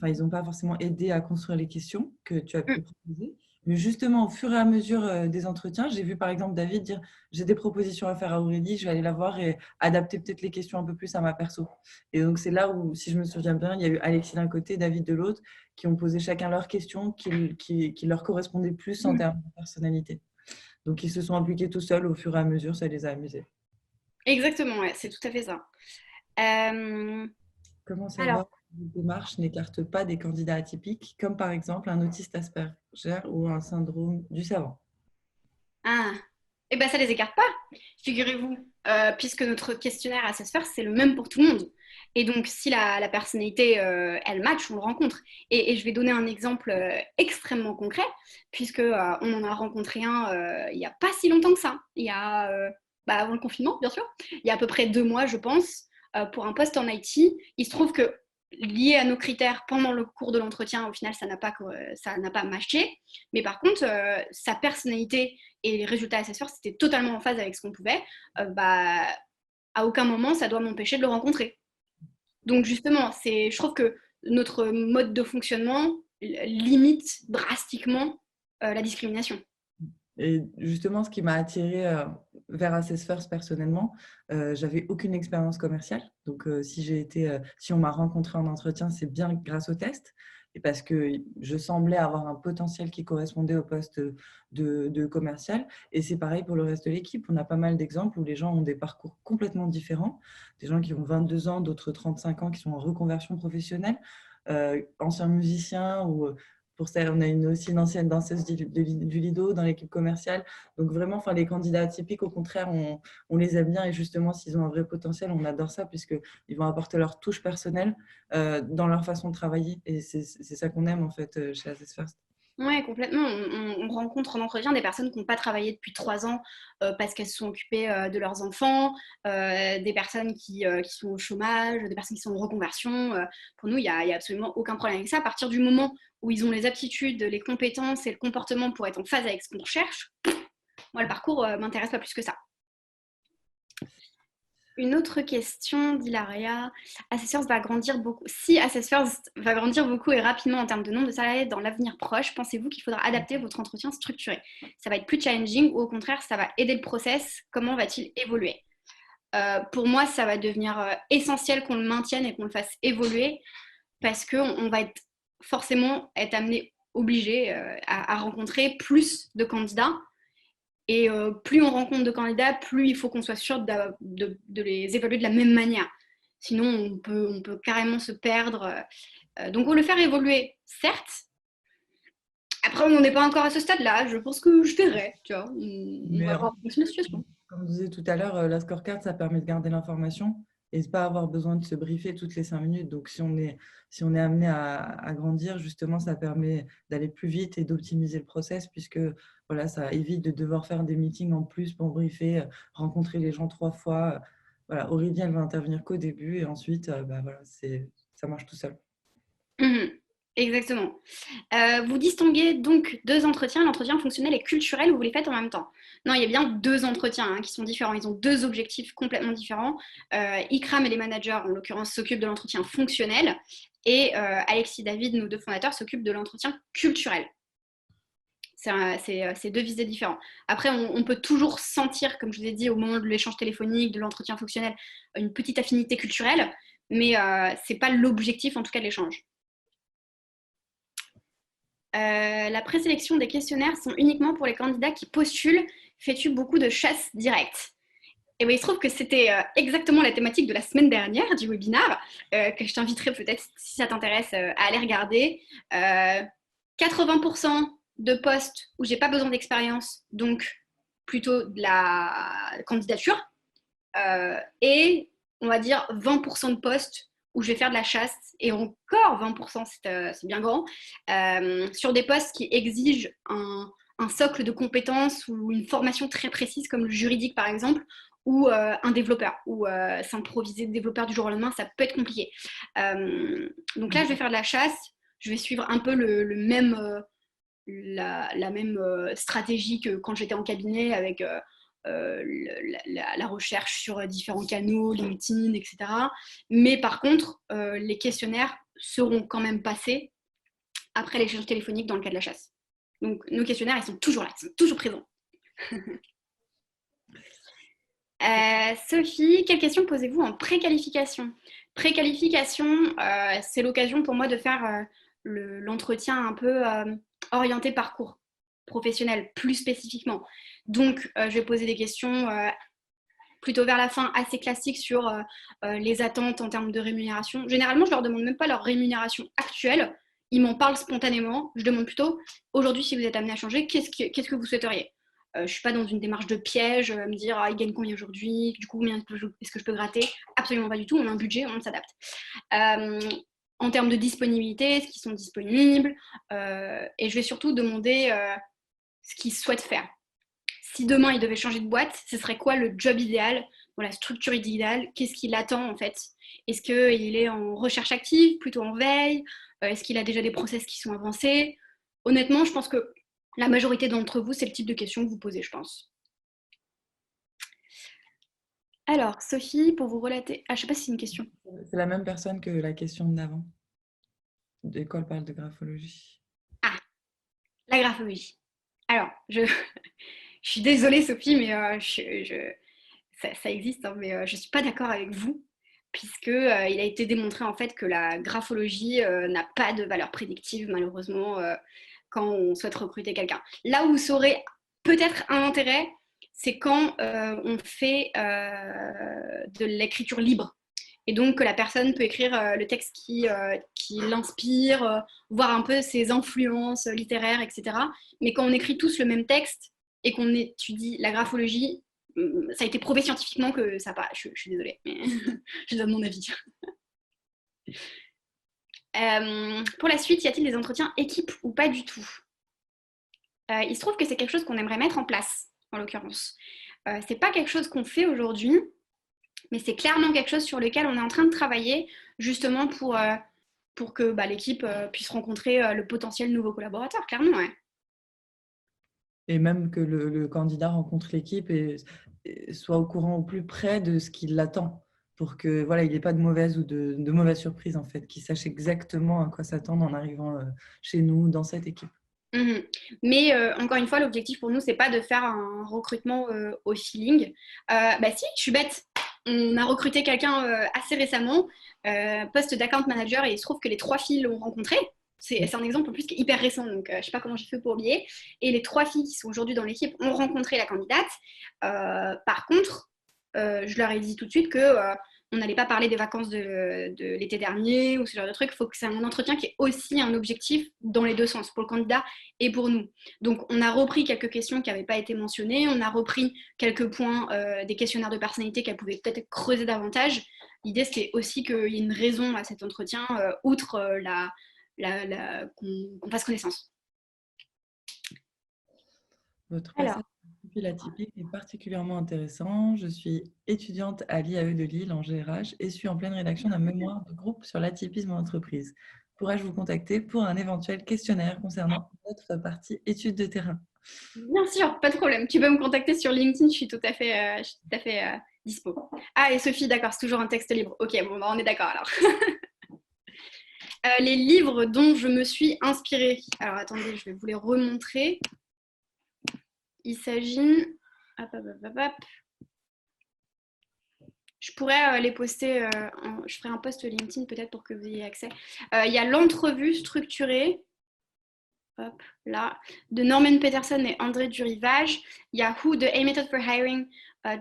ils n'ont pas forcément aidé à construire les questions que tu as pu proposer. Mais justement, au fur et à mesure des entretiens, j'ai vu par exemple David dire j'ai des propositions à faire à Aurélie, je vais aller la voir et adapter peut-être les questions un peu plus à ma perso. Et donc, c'est là où, si je me souviens bien, il y a eu Alexis d'un côté, David de l'autre, qui ont posé chacun leurs questions qui leur correspondaient plus en termes de personnalité. Donc, ils se sont impliqués tout seuls au fur et à mesure, ça les a amusés. Exactement, ouais, c'est tout à fait ça. Comment Alors, savoir que une démarche n'écarte pas des candidats atypiques, comme par exemple un autiste Asperger ou un syndrome du savant? eh ben, ça les écarte pas, figurez-vous, puisque notre questionnaire Assessor, c'est le même pour tout le monde. Et donc, si la personnalité, elle match, on le rencontre. Et je vais donner un exemple extrêmement concret, puisque on en a rencontré un il n'y a pas si longtemps que ça. Il y a, avant le confinement, bien sûr. Il y a à peu près 2 mois, je pense, pour un poste en IT. Il se trouve que lié à nos critères pendant le cours de l'entretien, au final, ça n'a pas matché. Mais par contre, sa personnalité et les résultats assesseurs, c'était totalement en phase avec ce qu'on pouvait. À aucun moment, ça doit m'empêcher de le rencontrer. Donc justement, je trouve que notre mode de fonctionnement limite drastiquement la discrimination. Et justement, ce qui m'a attirée vers Assess First personnellement, j'avais aucune expérience commerciale. Donc, si on m'a rencontré en entretien, c'est bien grâce au test et parce que je semblais avoir un potentiel qui correspondait au poste de commercial. Et c'est pareil pour le reste de l'équipe. On a pas mal d'exemples où les gens ont des parcours complètement différents. Des gens qui ont 22 ans, d'autres 35 ans, qui sont en reconversion professionnelle, anciens musiciens ou pour ça, on a aussi une ancienne danseuse du Lido dans l'équipe commerciale. Donc vraiment, enfin, les candidats atypiques, au contraire, on les aime bien. Et justement, s'ils ont un vrai potentiel, on adore ça puisqu'ils vont apporter leur touche personnelle dans leur façon de travailler. Et c'est ça qu'on aime en fait chez Assess First. Ouais, complètement. On rencontre en entretien des personnes qui n'ont pas travaillé depuis 3 ans parce qu'elles se sont occupées de leurs enfants, des personnes qui sont au chômage, des personnes qui sont en reconversion. Pour nous, il y a absolument aucun problème avec ça. À partir du moment où ils ont les aptitudes, les compétences et le comportement pour être en phase avec ce qu'on recherche, moi, le parcours m'intéresse pas plus que ça. Une autre question d'Hilaria. Assessors va grandir beaucoup. Si Assessors va grandir beaucoup et rapidement en termes de nombre de salariés dans l'avenir proche, pensez-vous qu'il faudra adapter votre entretien structuré? Ça va être plus challenging ou au contraire, ça va aider le process? Comment va-t-il évoluer? Pour moi, ça va devenir essentiel qu'on le maintienne et qu'on le fasse évoluer parce qu'on va forcément être amené, obligé à rencontrer plus de candidats. Et plus on rencontre de candidats, plus il faut qu'on soit sûr de les évaluer de la même manière. Sinon, on peut carrément se perdre. Donc, on le faire évoluer, certes. Après, on n'est pas encore à ce stade-là. Je pense que je verrai. Tu vois, on Mais va voir en fonction de la situation. comme je disais tout à l'heure, la scorecard, ça permet de garder l'information et de pas avoir besoin de se briefer toutes les 5 minutes. Donc, si on est amené à grandir, justement, ça permet d'aller plus vite et d'optimiser le process puisque voilà, ça évite de devoir faire des meetings en plus pour briefer, rencontrer les gens 3 fois. Voilà, Aurélie, elle va intervenir qu'au début et ensuite, bah, voilà, ça marche tout seul. Mhm. Exactement. Vous distinguez donc deux entretiens, l'entretien fonctionnel et culturel, ou vous les faites en même temps? Non, il y a bien deux entretiens qui sont différents. Ils ont deux objectifs complètement différents. Ikram et les managers, en l'occurrence, s'occupent de l'entretien fonctionnel et Alexis David, nos deux fondateurs, s'occupent de l'entretien culturel. C'est deux visées différents. Après, on peut toujours sentir, comme je vous ai dit, au moment de l'échange téléphonique, de l'entretien fonctionnel, une petite affinité culturelle, mais ce n'est pas l'objectif, en tout cas, de l'échange. La présélection des questionnaires sont uniquement pour les candidats qui postulent. Fais-tu beaucoup de chasse directe? Et bien, il se trouve que c'était exactement la thématique de la semaine dernière du webinaire, que je t'inviterai peut-être, si ça t'intéresse, à aller regarder. 80% de postes où j'ai pas besoin d'expérience, donc plutôt de la candidature, et on va dire 20% de postes où je vais faire de la chasse, et encore 20%, c'est bien grand, sur des postes qui exigent un socle de compétences ou une formation très précise, comme le juridique par exemple, ou un développeur, ou s'improviser développeur du jour au lendemain, ça peut être compliqué. Donc là, je vais faire de la chasse, je vais suivre un peu le même, la même stratégie que quand j'étais en cabinet avec la recherche sur différents canaux, LinkedIn, etc. Mais par contre, les questionnaires seront quand même passés après l'échange téléphonique dans le cas de la chasse. Donc nos questionnaires, ils sont toujours là, ils sont toujours présents. Sophie, quelles questions posez-vous en préqualification? Préqualification, c'est l'occasion pour moi de faire l'entretien un peu orienté parcours professionnel, plus spécifiquement. Donc, je vais poser des questions plutôt vers la fin, assez classiques sur les attentes en termes de rémunération. Généralement, je leur demande même pas leur rémunération actuelle. Ils m'en parlent spontanément. Je demande plutôt, aujourd'hui, si vous êtes amené à changer, qu'est-ce que vous souhaiteriez? Je ne suis pas dans une démarche de piège, à me dire il gagne combien aujourd'hui, du coup combien est-ce que je peux gratter? Absolument pas du tout, on a un budget, on s'adapte. En termes de disponibilité, est-ce qu'ils sont disponibles? Et je vais surtout demander ce qu'ils souhaitent faire. Si demain il devait changer de boîte, ce serait quoi le job idéal, la structure idéale? Qu'est-ce qu'il attend en fait? Est-ce qu'il est en recherche active, plutôt en veille? Est-ce qu'il a déjà des process qui sont avancés? Honnêtement, je pense que la majorité d'entre vous, c'est le type de questions que vous posez, je pense. Alors, Sophie, pour vous relater... Ah, je ne sais pas si c'est une question. C'est la même personne que la question d'avant. L'école parle de graphologie. Ah, la graphologie. Alors, je je suis désolée Sophie, mais ça existe, hein, mais je ne suis pas d'accord avec vous, puisque il a été démontré en fait que la graphologie n'a pas de valeur prédictive, malheureusement, quand on souhaite recruter quelqu'un. Là où ça aurait peut-être un intérêt, c'est quand on fait de l'écriture libre. Et donc que la personne peut écrire le texte qui l'inspire, voir un peu ses influences littéraires, etc. Mais quand on écrit tous le même texte et qu'on étudie la graphologie, ça a été prouvé scientifiquement que ça pas. Je suis désolée, mais je donne mon avis. Pour la suite, y a-t-il des entretiens équipe ou pas du tout? Il se trouve que c'est quelque chose qu'on aimerait mettre en place, en l'occurrence. C'est pas quelque chose qu'on fait aujourd'hui, mais c'est clairement quelque chose sur lequel on est en train de travailler, justement pour que l'équipe puisse rencontrer le potentiel nouveau collaborateur, clairement, ouais. Et même que le candidat rencontre l'équipe et soit au courant au plus près de ce qu'il attend pour que voilà, il n'y ait pas de mauvaise ou de mauvaise surprise en fait, qu'il sache exactement à quoi s'attendre en arrivant chez nous dans cette équipe. Mmh. Mais encore une fois, l'objectif pour nous, c'est pas de faire un recrutement au feeling. Si, je suis bête. On a recruté quelqu'un assez récemment, poste d'account manager, et il se trouve que les 3 filles l'ont rencontré. C'est un exemple en plus qui est hyper récent, donc je sais pas comment j'ai fait pour oublier. Et les 3 filles qui sont aujourd'hui dans l'équipe ont rencontré la candidate. Par contre, je leur ai dit tout de suite que on n'allait pas parler des vacances de l'été dernier ou ce genre de truc. Il faut que c'est un entretien qui ait aussi un objectif dans les deux sens, pour le candidat et pour nous. Donc, on a repris quelques questions qui n'avaient pas été mentionnées. On a repris quelques points des questionnaires de personnalité qu'elles pouvaient peut-être creuser davantage. L'idée, c'était aussi qu'il y ait une raison à cet entretien, outre qu'on fasse connaissance. Votre Alors, passage en profil atypique est particulièrement intéressant. Je suis étudiante à l'IAE de Lille en GRH et suis en pleine rédaction d'un mémoire de groupe sur l'atypisme en entreprise. Pourrais-je vous contacter pour un éventuel questionnaire concernant votre partie études de terrain? bien sûr, pas de problème. Tu peux me contacter sur LinkedIn, je suis tout à fait, dispo. Ah, et Sophie, d'accord, c'est toujours un texte libre. Ok, bon, on est d'accord alors. Les livres dont je me suis inspirée. Alors attendez, je vais vous les remontrer. Il s'agit... Hop, hop, hop, hop. Je pourrais les poster, je ferai un post LinkedIn peut-être pour que vous ayez accès. Il y a l'entrevue structurée, hop, là, de Norman Peterson et André Durivage. Il y a Who, The A-Method for Hiring,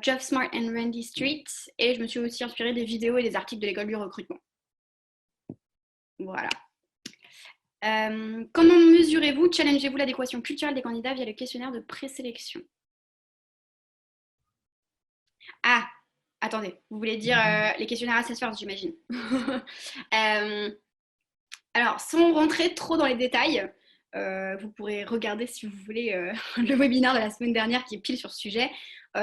Jeff Smart and Randy Street. Et je me suis aussi inspirée des vidéos et des articles de l'école du recrutement. Voilà. Comment mesurez-vous, challengez-vous l'adéquation culturelle des candidats via le questionnaire de présélection? Ah, attendez, vous voulez dire les questionnaires assessors, j'imagine. Alors, sans rentrer trop dans les détails, vous pourrez regarder si vous voulez le webinaire de la semaine dernière qui est pile sur ce sujet.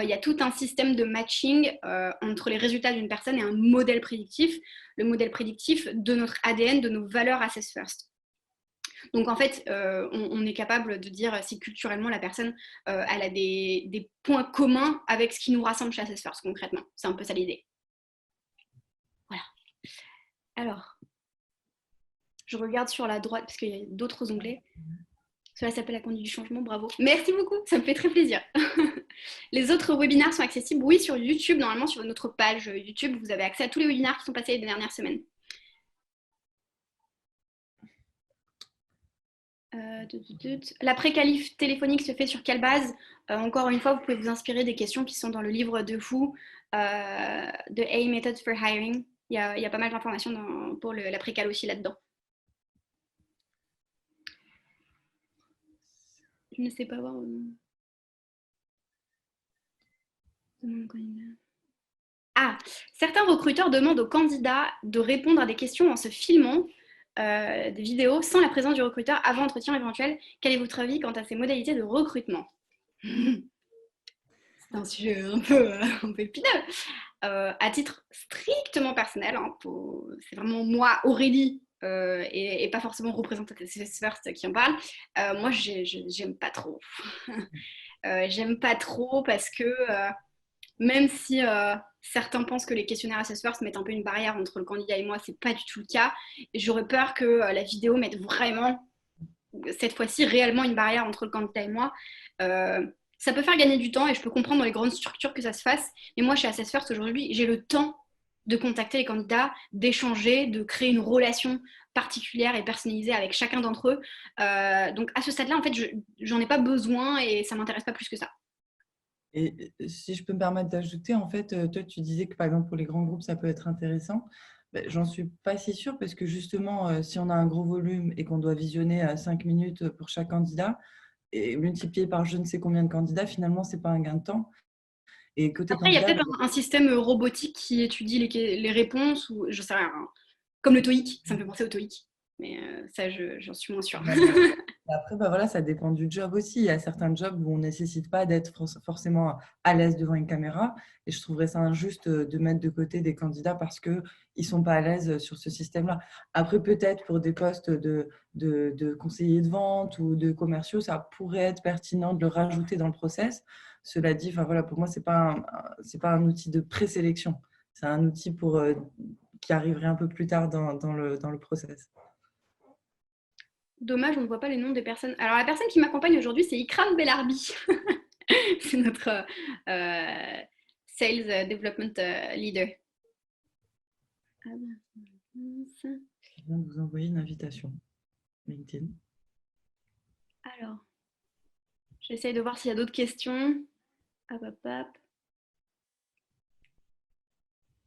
Il y a tout un système de matching entre les résultats d'une personne et un modèle prédictif, le modèle prédictif de notre ADN, de nos valeurs Assess First. Donc en fait, on est capable de dire si culturellement la personne elle a des points communs avec ce qui nous rassemble chez Assess First concrètement. C'est un peu ça l'idée. Voilà. Alors, je regarde sur la droite parce qu'il y a d'autres onglets. Cela s'appelle la conduite du changement, bravo. Merci beaucoup, ça me fait très plaisir. Les autres webinaires sont accessibles, oui, sur YouTube. Normalement, sur notre page YouTube, vous avez accès à tous les webinaires qui sont passés les dernières semaines. La pré-qualif téléphonique se fait sur quelle base? Encore une fois, vous pouvez vous inspirer des questions qui sont dans le livre de Who, The A-Method for Hiring. Il y a pas mal d'informations pour la pré-cal aussi là-dedans. Je ne sais pas voir. Ah, certains recruteurs demandent aux candidats de répondre à des questions en se filmant des vidéos sans la présence du recruteur avant entretien éventuel. Quel est votre avis quant à ces modalités de recrutement? C'est un sujet un peu épineux. À titre strictement personnel, hein, c'est vraiment moi, Aurélie, et pas forcément représentative First qui en parle. Moi, j'aime pas trop. J'aime pas trop parce que même si certains pensent que les questionnaires Assess First mettent un peu une barrière entre le candidat et moi, c'est pas du tout le cas. J'aurais peur que la vidéo mette vraiment, cette fois-ci, réellement une barrière entre le candidat et moi. ça peut faire gagner du temps et je peux comprendre dans les grandes structures que ça se fasse. Mais moi, chez Assess First, aujourd'hui, j'ai le temps de contacter les candidats, d'échanger, de créer une relation particulière et personnalisée avec chacun d'entre eux. Donc à ce stade-là, en fait, j'en ai pas besoin et ça m'intéresse pas plus que ça. Et si je peux me permettre d'ajouter, en fait, toi, tu disais que par exemple pour les grands groupes, ça peut être intéressant. Ben, j'en suis pas si sûre parce que justement, si on a un gros volume et qu'on doit visionner 5 minutes pour chaque candidat et multiplié par je ne sais combien de candidats, finalement, c'est pas un gain de temps. Et côté Après, il y a candidat, peut-être un système robotique qui étudie les réponses ou je sais rien, hein. Comme le TOEIC, ça me fait penser au TOEIC. Mais ça, j'en suis moins sûre. après, bah voilà, ça dépend du job aussi. Il y a certains jobs où on ne nécessite pas d'être forcément à l'aise devant une caméra. Et je trouverais ça injuste de mettre de côté des candidats parce qu'ils ne sont pas à l'aise sur ce système-là. Après, peut-être pour des postes de conseillers de vente ou de commerciaux, ça pourrait être pertinent de le rajouter dans le process. Cela dit, enfin, voilà, pour moi, ce n'est pas un outil de présélection. C'est un outil qui arriverait un peu plus tard dans le process. Dommage, on ne voit pas les noms des personnes. Alors, la personne qui m'accompagne aujourd'hui, c'est Ikram Belarbi. C'est notre Sales Development Leader. Je viens de vous envoyer une invitation LinkedIn. Alors, j'essaye de voir s'il y a d'autres questions. Hop, hop, hop.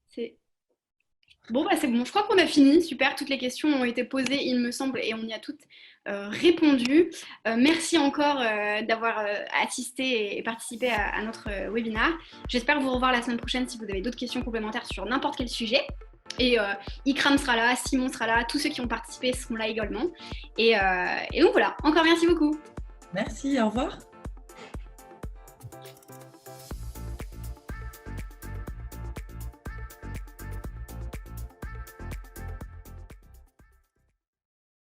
C'est bon, bah c'est bon, je crois qu'on a fini. Super, toutes les questions ont été posées, il me semble, et on y a toutes répondu. Merci encore d'avoir assisté et participé à notre webinaire. J'espère vous revoir la semaine prochaine si vous avez d'autres questions complémentaires sur n'importe quel sujet. Et Ikram sera là, Simon sera là, tous ceux qui ont participé seront là également. Et donc voilà, encore merci beaucoup. Merci, au revoir.